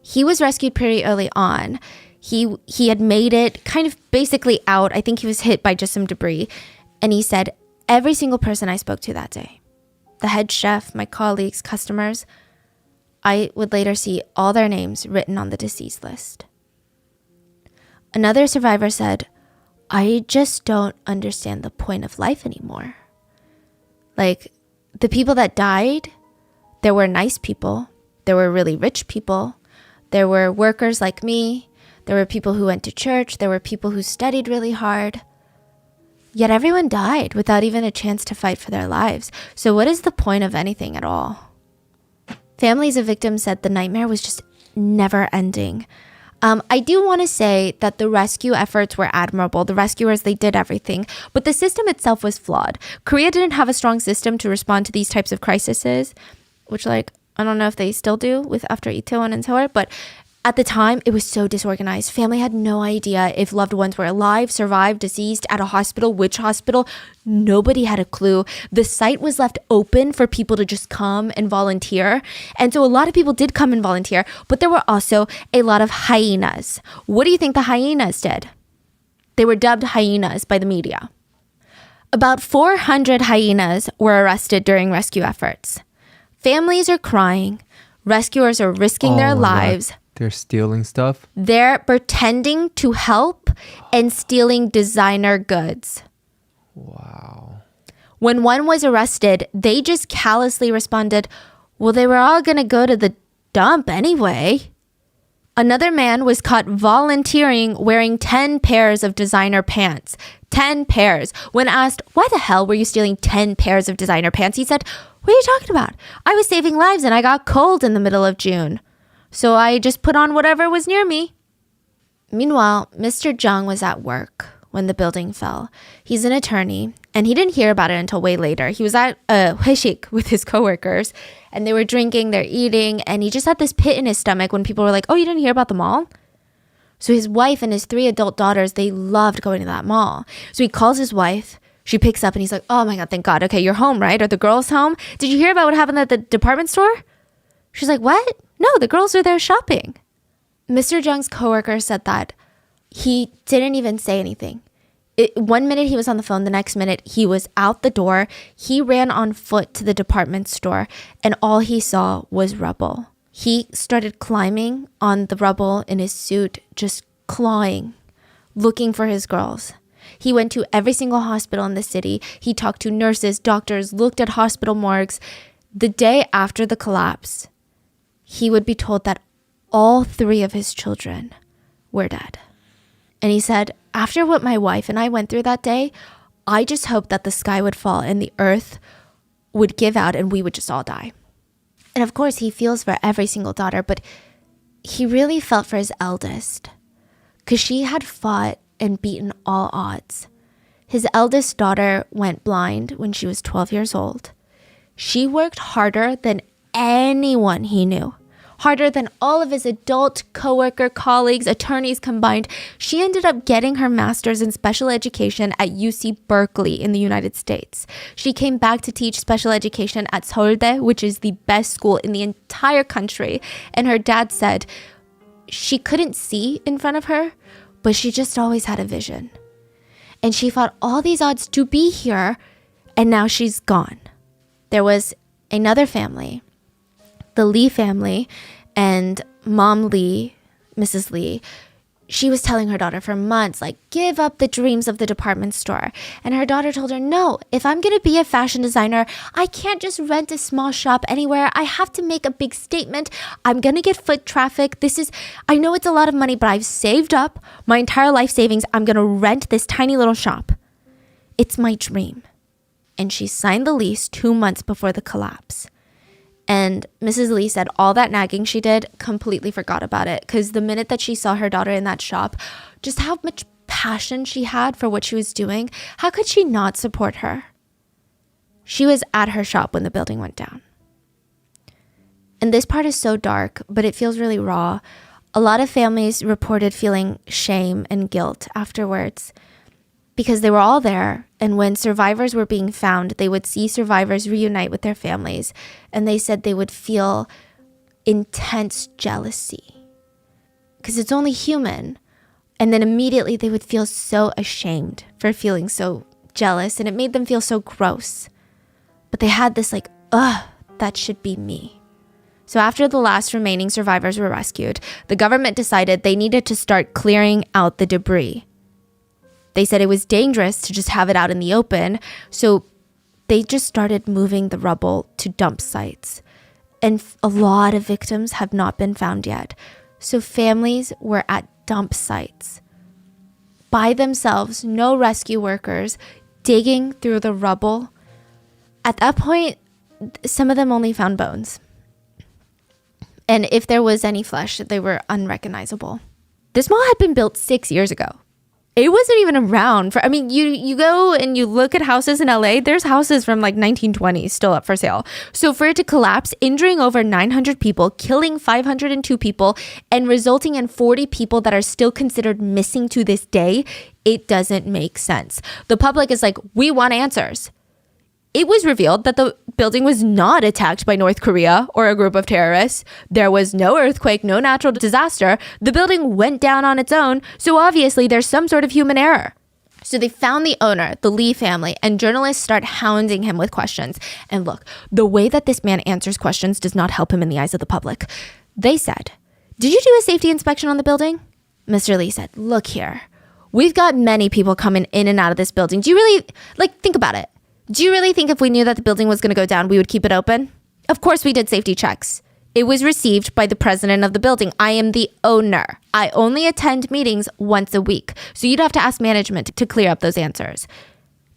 he was rescued pretty early on. He had made it kind of basically out. I think he was hit by just some debris. And he said, "Every single person I spoke to that day, the head chef, my colleagues, customers, I would later see all their names written on the deceased list." Another survivor said, "I just don't understand the point of life anymore. Like, the people that died, there were nice people. There were really rich people. There were workers like me. There were people who went to church. There were people who studied really hard. Yet everyone died without even a chance to fight for their lives. So what is the point of anything at all?" Families of victims said the nightmare was just never ending. I do want to say that the rescue efforts were admirable. The rescuers, they did everything. But the system itself was flawed. Korea didn't have a strong system to respond to these types of crises, which, like, I don't know if they still do with after Itaewon and Seoul, but at the time, it was so disorganized. Family had no idea if loved ones were alive, survived, deceased, at a hospital, which hospital. Nobody had a clue. The site was left open for people to just come and volunteer. And so a lot of people did come and volunteer, but there were also a lot of hyenas. What do you think the hyenas did? They were dubbed hyenas by the media. About 400 hyenas were arrested during rescue efforts. Families are crying. Rescuers are risking their lives. They're stealing stuff? They're pretending to help and stealing designer goods. Wow. When one was arrested, they just callously responded, "Well, they were all going to go to the dump anyway." Another man was caught volunteering wearing 10 pairs of designer pants. 10 pairs. When asked, "Why the hell were you stealing 10 pairs of designer pants?" he said, "What are you talking about? I was saving lives and I got cold in the middle of June. So I just put on whatever was near me." Meanwhile, Mr. Jung was at work when the building fell. He's an attorney, and he didn't hear about it until way later. He was at a 회식 with his coworkers, and they were drinking, they're eating, and he just had this pit in his stomach when people were like, "Oh, you didn't hear about the mall?" So his wife and his 3 adult daughters, they loved going to that mall. So he calls his wife. She picks up, and he's like, "Oh my God, thank God. Okay, you're home, right? Are the girls home? Did you hear about what happened at the department store?" She's like, "What? No, the girls are there shopping." Mr. Jung's coworker said that he didn't even say anything. 1 minute he was on the phone, the next minute he was out the door. He ran on foot to the department store, and all he saw was rubble. He started climbing on the rubble in his suit, just clawing, looking for his girls. He went to every single hospital in the city. He talked to nurses, doctors, looked at hospital morgues. The day after the collapse, he would be told that all 3 of his children were dead. And he said, after what my wife and I went through that day, I just hoped that the sky would fall and the earth would give out and we would just all die. And of course, he feels for every single daughter, but he really felt for his eldest because she had fought and beaten all odds. His eldest daughter went blind when she was 12 years old. She worked harder than anyone he knew, harder than all of his adult coworker colleagues, attorneys combined. She ended up getting her master's in special education at UC Berkeley in the United States. She came back to teach special education at Seoulde, which is the best school in the entire country. And her dad said she couldn't see in front of her, but she just always had a vision. And she fought all these odds to be here, and now she's gone. There was another family, the Lee family, and Mom Lee, Mrs. Lee. She was telling her daughter for months, like, give up the dreams of the department store. And her daughter told her, no, if I'm going to be a fashion designer, I can't just rent a small shop anywhere. I have to make a big statement. I'm going to get foot traffic. I know it's a lot of money, but I've saved up my entire life savings. I'm going to rent this tiny little shop. It's my dream. And she signed the lease 2 months before the collapse. And Mrs. Lee said all that nagging she did, completely forgot about it. Because the minute that she saw her daughter in that shop, just how much passion she had for what she was doing, how could she not support her? She was at her shop when the building went down. And this part is so dark, but it feels really raw. A lot of families reported feeling shame and guilt afterwards, because they were all there, and when survivors were being found, they would see survivors reunite with their families, and they said they would feel intense jealousy, because it's only human, and then immediately they would feel so ashamed for feeling so jealous, and it made them feel so gross. But they had this like, that should be me. So after the last remaining survivors were rescued, the government decided they needed to start clearing out the debris. They said it was dangerous to just have it out in the open, so they just started moving the rubble to dump sites. And a lot of victims have not been found yet. So families were at dump sites by themselves, no rescue workers, digging through the rubble. At that point, some of them only found bones. And if there was any flesh, they were unrecognizable. This mall had been built 6 years ago. It wasn't even around for, you go and you look at houses in LA, there's houses from like 1920s still up for sale. So for it to collapse, injuring over 900 people, killing 502 people, and resulting in 40 people that are still considered missing to this day, it doesn't make sense. The public is like, we want answers. It was revealed that the building was not attacked by North Korea or a group of terrorists. There was no earthquake, no natural disaster. The building went down on its own, so obviously there's some sort of human error. So they found the owner, the Lee family, and journalists start hounding him with questions. And look, the way that this man answers questions does not help him in the eyes of the public. They said, "Did you do a safety inspection on the building?" Mr. Lee said, "Look here. We've got many people coming in and out of this building. Do you really, think about it. Do you really think if we knew that the building was going to go down, we would keep it open? Of course we did safety checks. It was received by the president of the building. I am the owner. I only attend meetings once a week. So you'd have to ask management to clear up those answers."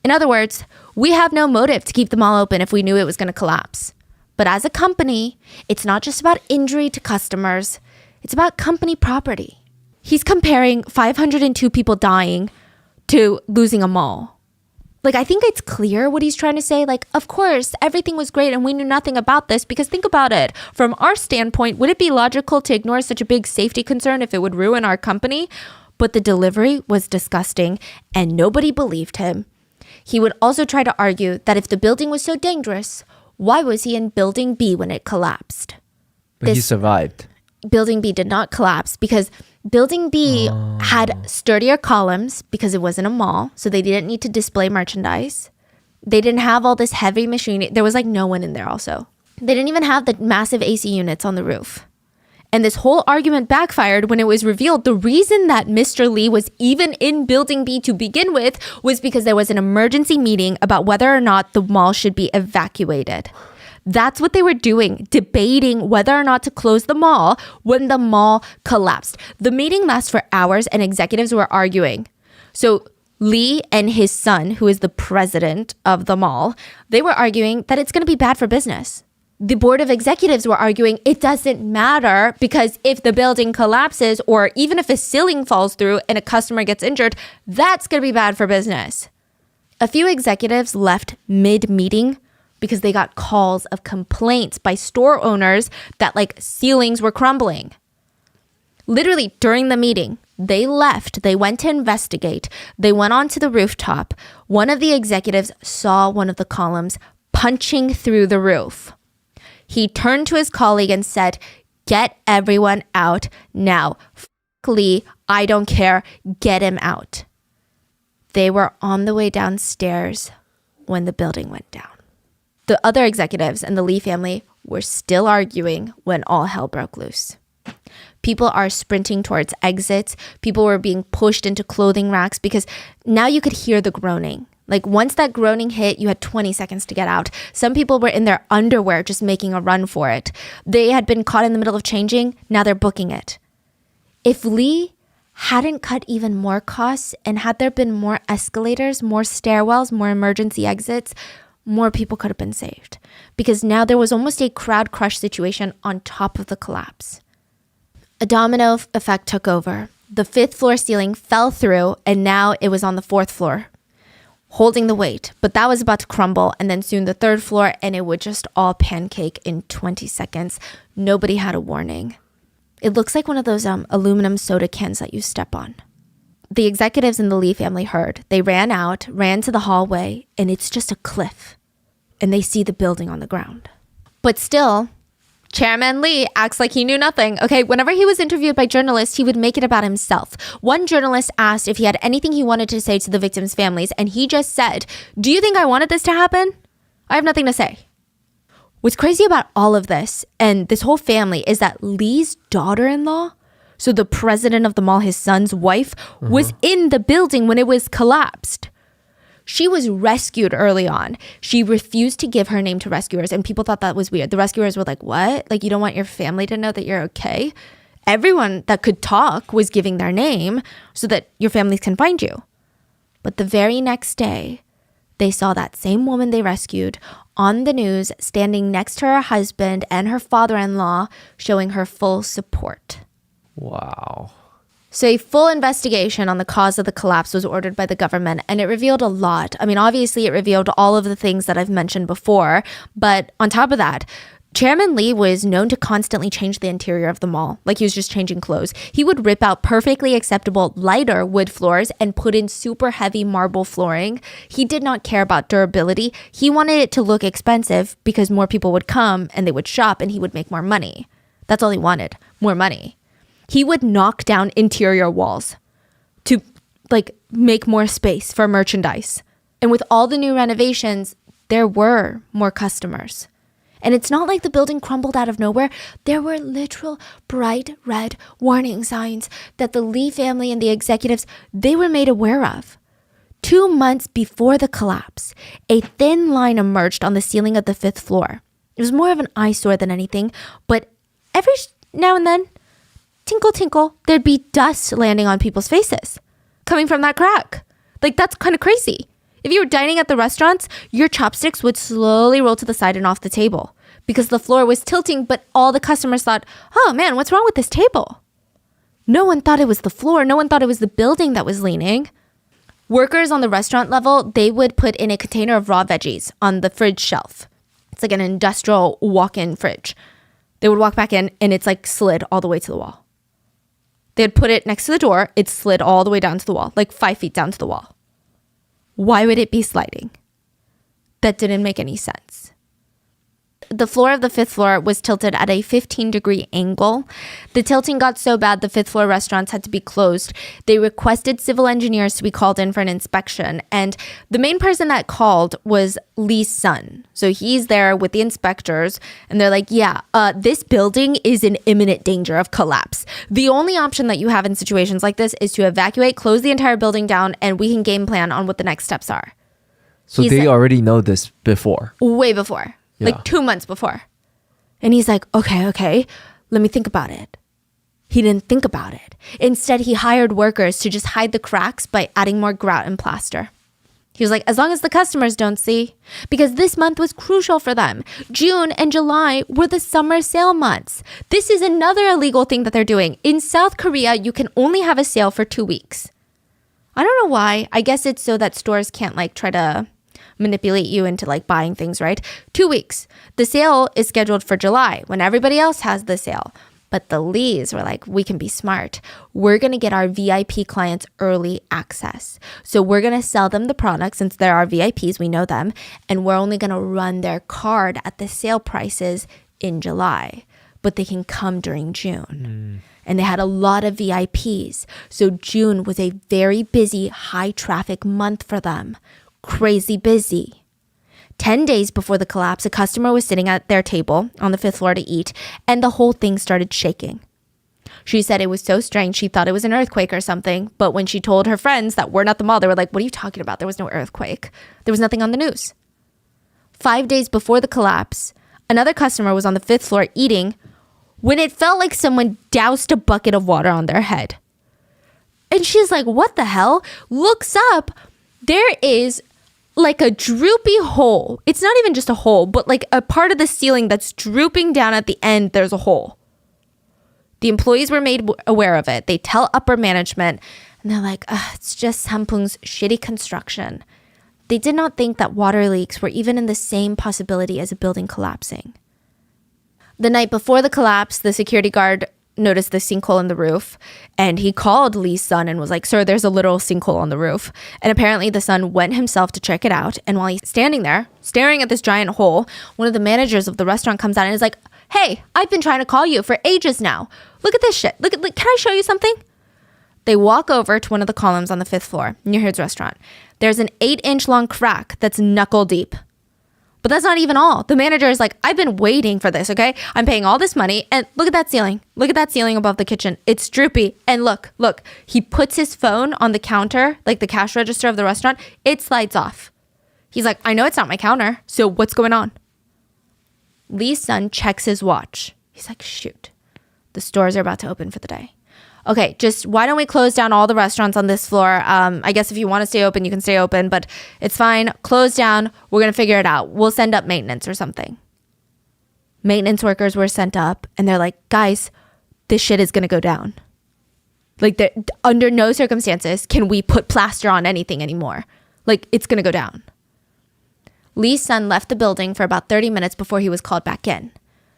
In other words, we have no motive to keep the mall open if we knew it was going to collapse. But as a company, it's not just about injury to customers. It's about company property. He's comparing 502 people dying to losing a mall. I think it's clear what he's trying to say. Of course, everything was great and we knew nothing about this, because think about it. From our standpoint, would it be logical to ignore such a big safety concern if it would ruin our company? But the delivery was disgusting and nobody believed him. He would also try to argue that if the building was so dangerous, why was he in Building B when it collapsed? But he survived. Building B did not collapse because Building B had sturdier columns because it wasn't a mall, so they didn't need to display merchandise. They didn't have all this heavy machinery. There was no one in there also. They didn't even have the massive AC units on the roof. And this whole argument backfired when it was revealed the reason that Mr. Lee was even in Building B to begin with was because there was an emergency meeting about whether or not the mall should be evacuated. That's what they were doing, debating whether or not to close the mall when the mall collapsed. The meeting lasted for hours and executives were arguing. So Lee and his son, who is the president of the mall, they were arguing that it's going to be bad for business. The board of executives were arguing it doesn't matter because if the building collapses or even if a ceiling falls through and a customer gets injured, that's going to be bad for business. A few executives left mid-meeting because they got calls of complaints by store owners that like ceilings were crumbling. Literally during the meeting, they left. They went to investigate. They went onto the rooftop. One of the executives saw one of the columns punching through the roof. He turned to his colleague and said, "Get everyone out now. F*** Lee, I don't care. Get him out." They were on the way downstairs when the building went down. The other executives and the Lee family were still arguing when all hell broke loose. People are sprinting towards exits. People were being pushed into clothing racks because now you could hear the groaning. Like once that groaning hit, you had 20 seconds to get out. Some people were in their underwear just making a run for it. They had been caught in the middle of changing. Now they're booking it. If Lee hadn't cut even more costs and had there been more escalators, more stairwells, more emergency exits, more people could have been saved. Because now there was almost a crowd crush situation on top of the collapse. A domino effect took over. The 5th floor ceiling fell through and now it was on the 4th floor, holding the weight. But that was about to crumble and then soon the 3rd floor and it would just all pancake in 20 seconds. Nobody had a warning. It looks like one of those aluminum soda cans that you step on. The executives in the Lee family heard. They ran out, ran to the hallway, and it's just a cliff. And they see the building on the ground. But still, Chairman Lee acts like he knew nothing. Okay, whenever he was interviewed by journalists, he would make it about himself. One journalist asked if he had anything he wanted to say to the victims' families, and he just said, "Do you think I wanted this to happen? I have nothing to say." What's crazy about all of this and this whole family is that Lee's daughter-in-law, so the president of the mall, his son's wife, was in the building when it was collapsed. She was rescued early on. She refused to give her name to rescuers, and people thought that was weird. The rescuers were like, "What? Like, you don't want your family to know that you're okay?" Everyone that could talk was giving their name so that your families can find you. But the very next day, they saw that same woman they rescued on the news standing next to her husband and her father-in-law, showing her full support. Wow. So a full investigation on the cause of the collapse was ordered by the government, and it revealed a lot. I mean, obviously, it revealed all of the things that I've mentioned before. But on top of that, Chairman Lee was known to constantly change the interior of the mall, like he was just changing clothes. He would rip out perfectly acceptable lighter wood floors and put in super heavy marble flooring. He did not care about durability. He wanted it to look expensive because more people would come and they would shop and he would make more money. That's all he wanted, more money. He would knock down interior walls to like make more space for merchandise. And with all the new renovations, there were more customers. And it's not like the building crumbled out of nowhere. There were literal bright red warning signs that the Lee family and the executives, they were made aware of. 2 months before the collapse, a thin line emerged on the ceiling of the 5th floor. It was more of an eyesore than anything, but every now and then, tinkle, tinkle, there'd be dust landing on people's faces coming from that crack. Like, that's kind of crazy. If you were dining at the restaurants, your chopsticks would slowly roll to the side and off the table because the floor was tilting, but all the customers thought, "Oh man, what's wrong with this table?" No one thought it was the floor. No one thought it was the building that was leaning. Workers on the restaurant level, they would put in a container of raw veggies on the fridge shelf. It's like an industrial walk-in fridge. They would walk back in and it's like slid all the way to the wall. They'd put it next to the door. It slid all the way down to the wall, like 5 feet down to the wall. Why would it be sliding? That didn't make any sense. The floor of the fifth floor was tilted at a 15-degree angle. The tilting got so bad the fifth floor restaurants had to be closed. They requested civil engineers to be called in for an inspection. And the main person that called was Lee's son. So he's there with the inspectors and they're like, this building is in imminent danger of collapse. The only option that you have in situations like this is to evacuate, close the entire building down, and we can game plan on what the next steps are. So they already know this before. Way before. Like 2 months before. And he's like, okay, let me think about it. He didn't think about it. Instead, he hired workers to just hide the cracks by adding more grout and plaster. He was like, as long as the customers don't see, because this month was crucial for them. June and July were the summer sale months. This is another illegal thing that they're doing. In South Korea, you can only have a sale for 2 weeks. I don't know why. I guess it's so that stores can't try to manipulate you into buying things, right? 2 weeks. The sale is scheduled for July when everybody else has the sale. But the Lees were like, we can be smart. We're going to get our VIP clients early access. So we're going to sell them the product since they're our VIPs, we know them, and we're only going to run their card at the sale prices in July. But they can come during June. And they had a lot of VIPs. So June was a very busy, high traffic month for them. Crazy busy. 10 days before the collapse, a customer was sitting at their table on the fifth floor to eat, and the whole thing started shaking. She said it was so strange, she thought it was an earthquake or something, but when she told her friends that weren't at the mall, they were like, what are you talking about? There was no earthquake. There was nothing on the news. 5 days before the collapse, another customer was on the fifth floor eating when it felt like someone doused a bucket of water on their head. And she's like, what the hell? Looks up, there is a droopy hole. It's not even just a hole, but a part of the ceiling that's drooping down at the end, there's a hole. The employees were made aware of it. They tell upper management, and they're like, it's just Samsung's shitty construction. They did not think that water leaks were even in the same possibility as a building collapsing. The night before the collapse, the security guard noticed the sinkhole in the roof, and he called Lee's son and was like, sir, there's a literal sinkhole on the roof. And apparently the son went himself to check it out, and while he's standing there staring at this giant hole, one of the managers of the restaurant comes out and is like, hey, I've been trying to call you for ages now. Look at this shit. Look, can I show you something? They walk over to one of the columns on the fifth floor near his restaurant. There's an 8-inch long crack that's knuckle deep. But that's not even all. The manager is like, I've been waiting for this, okay? I'm paying all this money, and look at that ceiling. Look at that ceiling above the kitchen. It's droopy. And look. He puts his phone on the counter, the cash register of the restaurant. It slides off. He's like, I know it's not my counter, so what's going on? Lee's son checks his watch. He's like, shoot. The stores are about to open for the day. Okay, just why don't we close down all the restaurants on this floor? I guess if you want to stay open, you can stay open, but it's fine. Close down. We're going to figure it out. We'll send up maintenance or something. Maintenance workers were sent up, and they're like, guys, this shit is going to go down. Under no circumstances can we put plaster on anything anymore. It's going to go down. Lee's son left the building for about 30 minutes before he was called back in,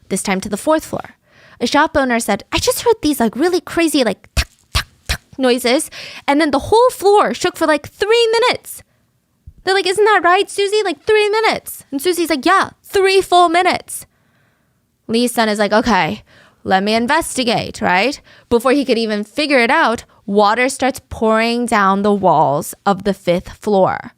this time to the fourth floor. A shop owner said, I just heard these really crazy tuck, tuck, tuck noises. And then the whole floor shook for 3 minutes. They're like, isn't that right, Susie? 3 minutes. And Susie's like, yeah, 3 full minutes. Lee's son is like, okay, let me investigate, right? Before he could even figure it out, water starts pouring down the walls of the fifth floor.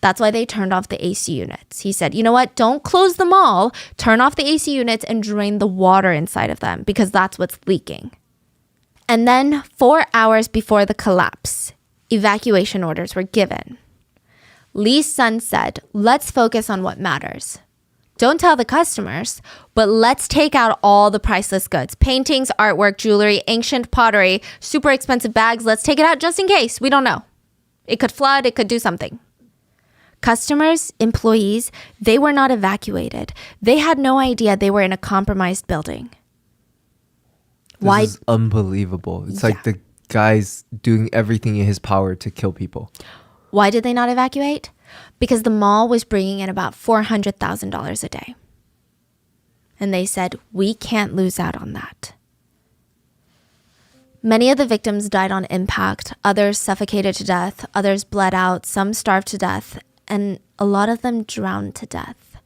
That's why they turned off the AC units. He said, you know what? Don't close them all. Turn off the AC units and drain the water inside of them because that's what's leaking. And then 4 hours before the collapse, evacuation orders were given. Lee's son said, let's focus on what matters. Don't tell the customers, but let's take out all the priceless goods. Paintings, artwork, jewelry, ancient pottery, super expensive bags. Let's take it out just in case. We don't know. It could flood. It could do something. Customers, employees, they were not evacuated. They had no idea they were in a compromised building. This is unbelievable. It's like the guy's doing everything in his power to kill people. Why did they not evacuate? Because the mall was bringing in about $400,000 a day. And they said, we can't lose out on that. Many of the victims died on impact. Others suffocated to death. Others bled out. Some starved to death. And a lot of them drowned to death.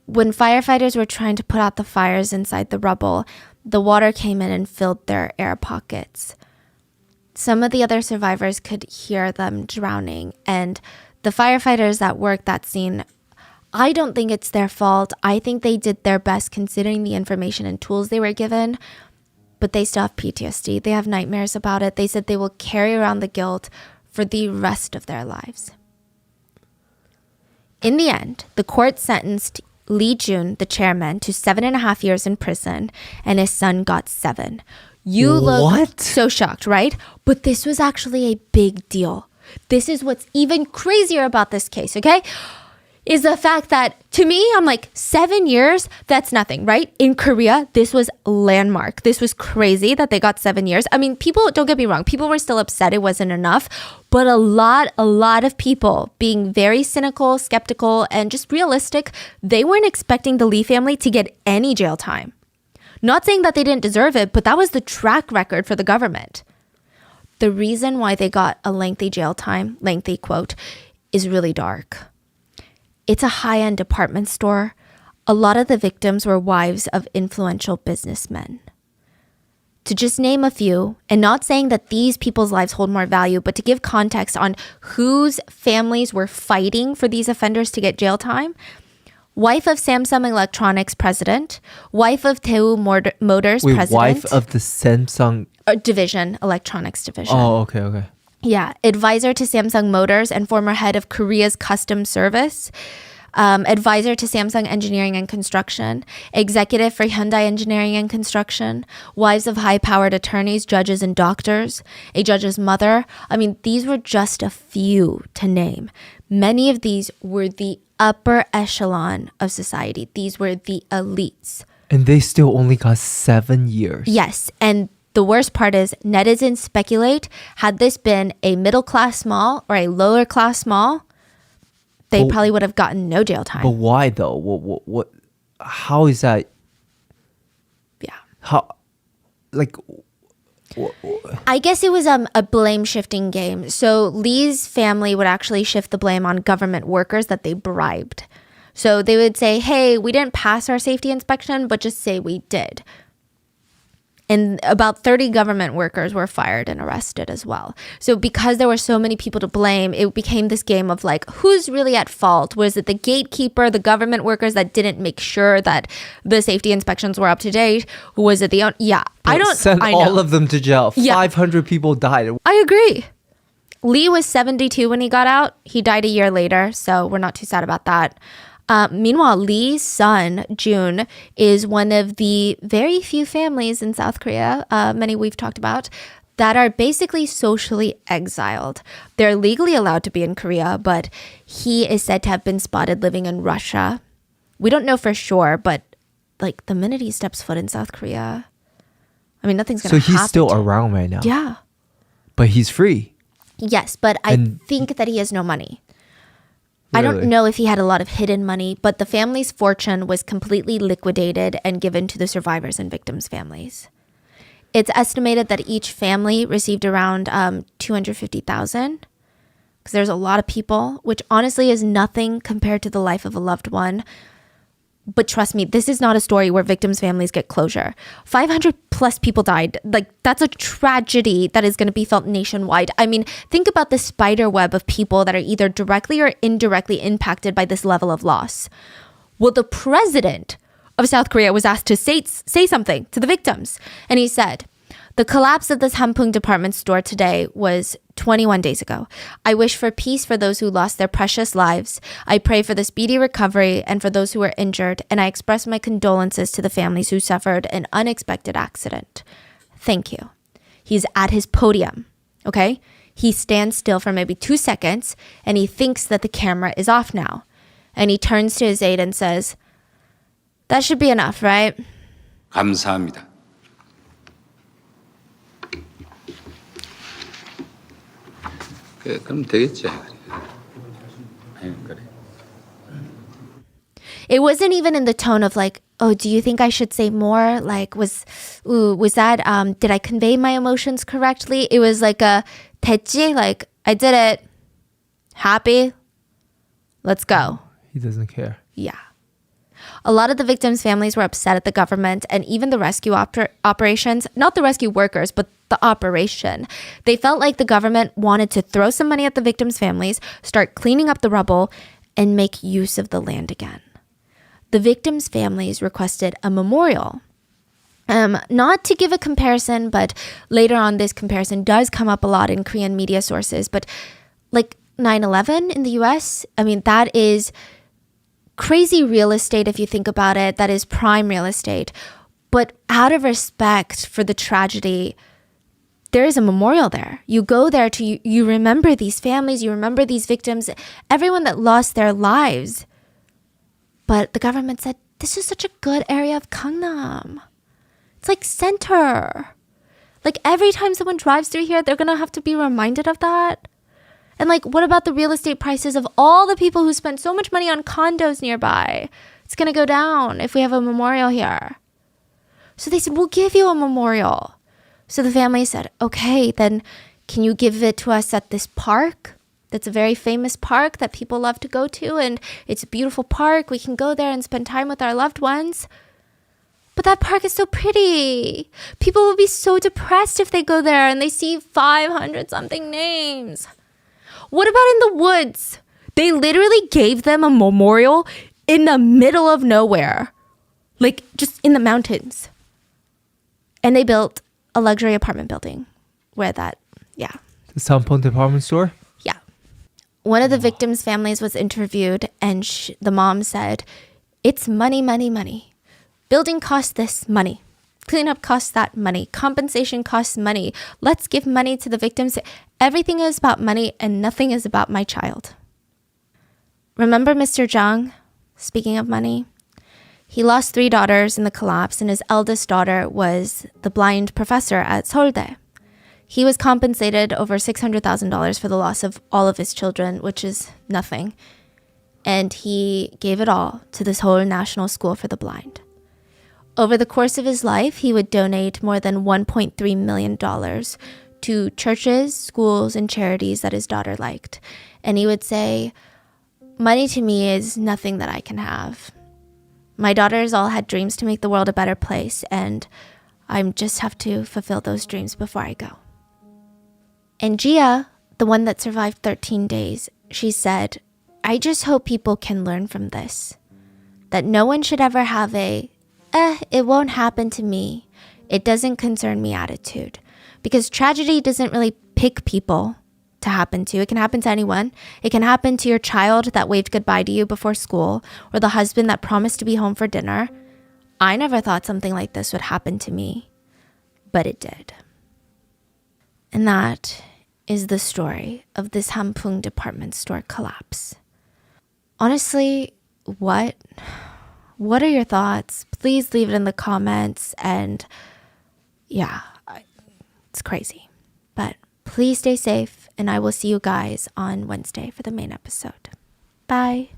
When firefighters were trying to put out the fires inside the rubble, the water came in and filled their air pockets. Some of the other survivors could hear them drowning, and the firefighters that worked that scene, I don't think it's their fault. I think they did their best considering the information and tools they were given, but they still have PTSD. They have nightmares about it. They said they will carry around the guilt for the rest of their lives. In the end, the court sentenced Lee Jun, the chairman, to 7.5 years in prison, and his son got 7. You look so shocked, right? But this was actually a big deal. This is what's even crazier about this case, okay? Is the fact that, to me, I'm like, 7 years, that's nothing, right? In Korea, this was landmark. This was crazy that they got 7 years. I mean, people, don't get me wrong, people were still upset it wasn't enough, but a lot of people being very cynical, skeptical, and just realistic, they weren't expecting the Lee family to get any jail time. Not saying that they didn't deserve it, but that was the track record for the government. The reason why they got a lengthy jail time, lengthy quote, is really dark. It's a high-end department store. A lot of the victims were wives of influential businessmen. To just name a few, and not saying that these people's lives hold more value, but to give context on whose families were fighting for these offenders to get jail time, wife of Samsung Electronics president, wife of Daewoo Motors president. Wife of the Samsung division, electronics division. Oh, okay. Yeah, advisor to Samsung Motors and former head of Korea's Customs Service, advisor to Samsung Engineering and Construction, executive for Hyundai Engineering and Construction, wives of high-powered attorneys, judges, and doctors, a judge's mother. I mean, these were just a few to name. Many of these were the upper echelon of society. These were the elites. And they still only got 7 years. Yes, and the worst part is netizens speculate, had this been a middle-class mall or a lower-class mall, they probably would have gotten no jail time. But why though? What how is that? Yeah. How, like... I guess it was a blame-shifting game. So Lee's family would actually shift the blame on government workers that they bribed. So they would say, hey, we didn't pass our safety inspection, but just say we did. And about 30 government workers were fired and arrested as well. So because there were so many people to blame, it became this game of like, who's really at fault? Was it the gatekeeper, the government workers that didn't make sure that the safety inspections were up to date? Was it the... Yeah, I don't... Send I know. all of them to jail. Yeah. 500 people died. I agree. Lee was 72 when he got out. He died a year later, so we're not too sad about that. Meanwhile, Lee's son, Jun, is one of the very few families in South Korea, many we've talked about, that are basically socially exiled. They're legally allowed to be in Korea, but he is said to have been spotted living in Russia. We don't know for sure, but like the minute he steps foot in South Korea, I mean, nothing's going to happen. So he's still around right now? Yeah. But he's free? Yes, but I think that he has no money. Really? I don't know if he had a lot of hidden money, but the family's fortune was completely liquidated and given to the survivors and victims' families. It's estimated that each family received around 250,000 because there's a lot of people, which honestly is nothing compared to the life of a loved one. But trust me, this is not a story where victims' families get closure. 500 plus people died. Like, that's a tragedy that is going to be felt nationwide. I mean, think about the spider web of people that are either directly or indirectly impacted by this level of loss. Well, the president of South Korea was asked to say something to the victims. And he said, the collapse of this Hampung department store today was 21 days ago. I wish for peace for those who lost their precious lives. I pray for the speedy recovery and for those who were injured, and I express my condolences to the families who suffered an unexpected accident. Thank you. He's at his podium, okay? He stands still for maybe 2 seconds, and he thinks that the camera is off now. And he turns to his aide and says, that should be enough, right? 감사합니다. 그럼 되겠지. 그래. It wasn't even in the tone of like, oh, do you think I should say more? Like, was that, did I convey my emotions correctly? It was like a 됐지, like, I did it. Happy? Let's go. He doesn't care. Yeah. A lot of the victims' families were upset at the government and even the rescue operations, not the rescue workers, but the operation. They felt like the government wanted to throw some money at the victims' families, start cleaning up the rubble, and make use of the land again. The victims' families requested a memorial. Not to give a comparison, but later on this comparison does come up a lot in Korean media sources. But like 9/11 in the US, I mean, that is crazy real estate if you think about it. That is prime real estate. But out of respect for the tragedy, there is a memorial there. You go there you remember these families, you remember these victims, everyone that lost their lives. But the government said, this is such a good area of Gangnam. It's like center. Like every time someone drives through here, they're gonna have to be reminded of that. And like, what about the real estate prices of all the people who spent so much money on condos nearby? It's gonna go down if we have a memorial here. So they said, we'll give you a memorial. So the family said, okay, then can you give it to us at this park? That's a very famous park that people love to go to, and it's a beautiful park. We can go there and spend time with our loved ones. But that park is so pretty. People will be so depressed if they go there and they see 500 something names. What about in the woods? They literally gave them a memorial in the middle of nowhere, like just in the mountains. And they built a luxury apartment building where that, yeah. The Sampon department store? Yeah. One of the victims' families was interviewed and the mom said, it's money, money, money. Building costs this money. Cleanup costs that money. Compensation costs money. Let's give money to the victims. Everything is about money and nothing is about my child. Remember Mr. Jung? Speaking of money, he lost 3 daughters in the collapse and his eldest daughter was the blind professor at Seoulde. He was compensated over $600,000 for the loss of all of his children, which is nothing. And he gave it all to the Seoul National School for the Blind. Over the course of his life, he would donate more than $1.3 million to churches, schools, and charities that his daughter liked. And he would say, money to me is nothing that I can have. My daughters all had dreams to make the world a better place, and I just have to fulfill those dreams before I go. And Gia, the one that survived 13 days, she said, I just hope people can learn from this. That no one should ever have it won't happen to me. It doesn't concern me attitude. Because tragedy doesn't really pick people to happen to. It can happen to anyone. It can happen to your child that waved goodbye to you before school, or the husband that promised to be home for dinner. I never thought something like this would happen to me, but it did. And that is the story of this Hampung department store collapse. Honestly, what are your thoughts? Please leave it in the comments. And yeah, it's crazy. But please stay safe, and I will see you guys on Wednesday for the main episode. Bye.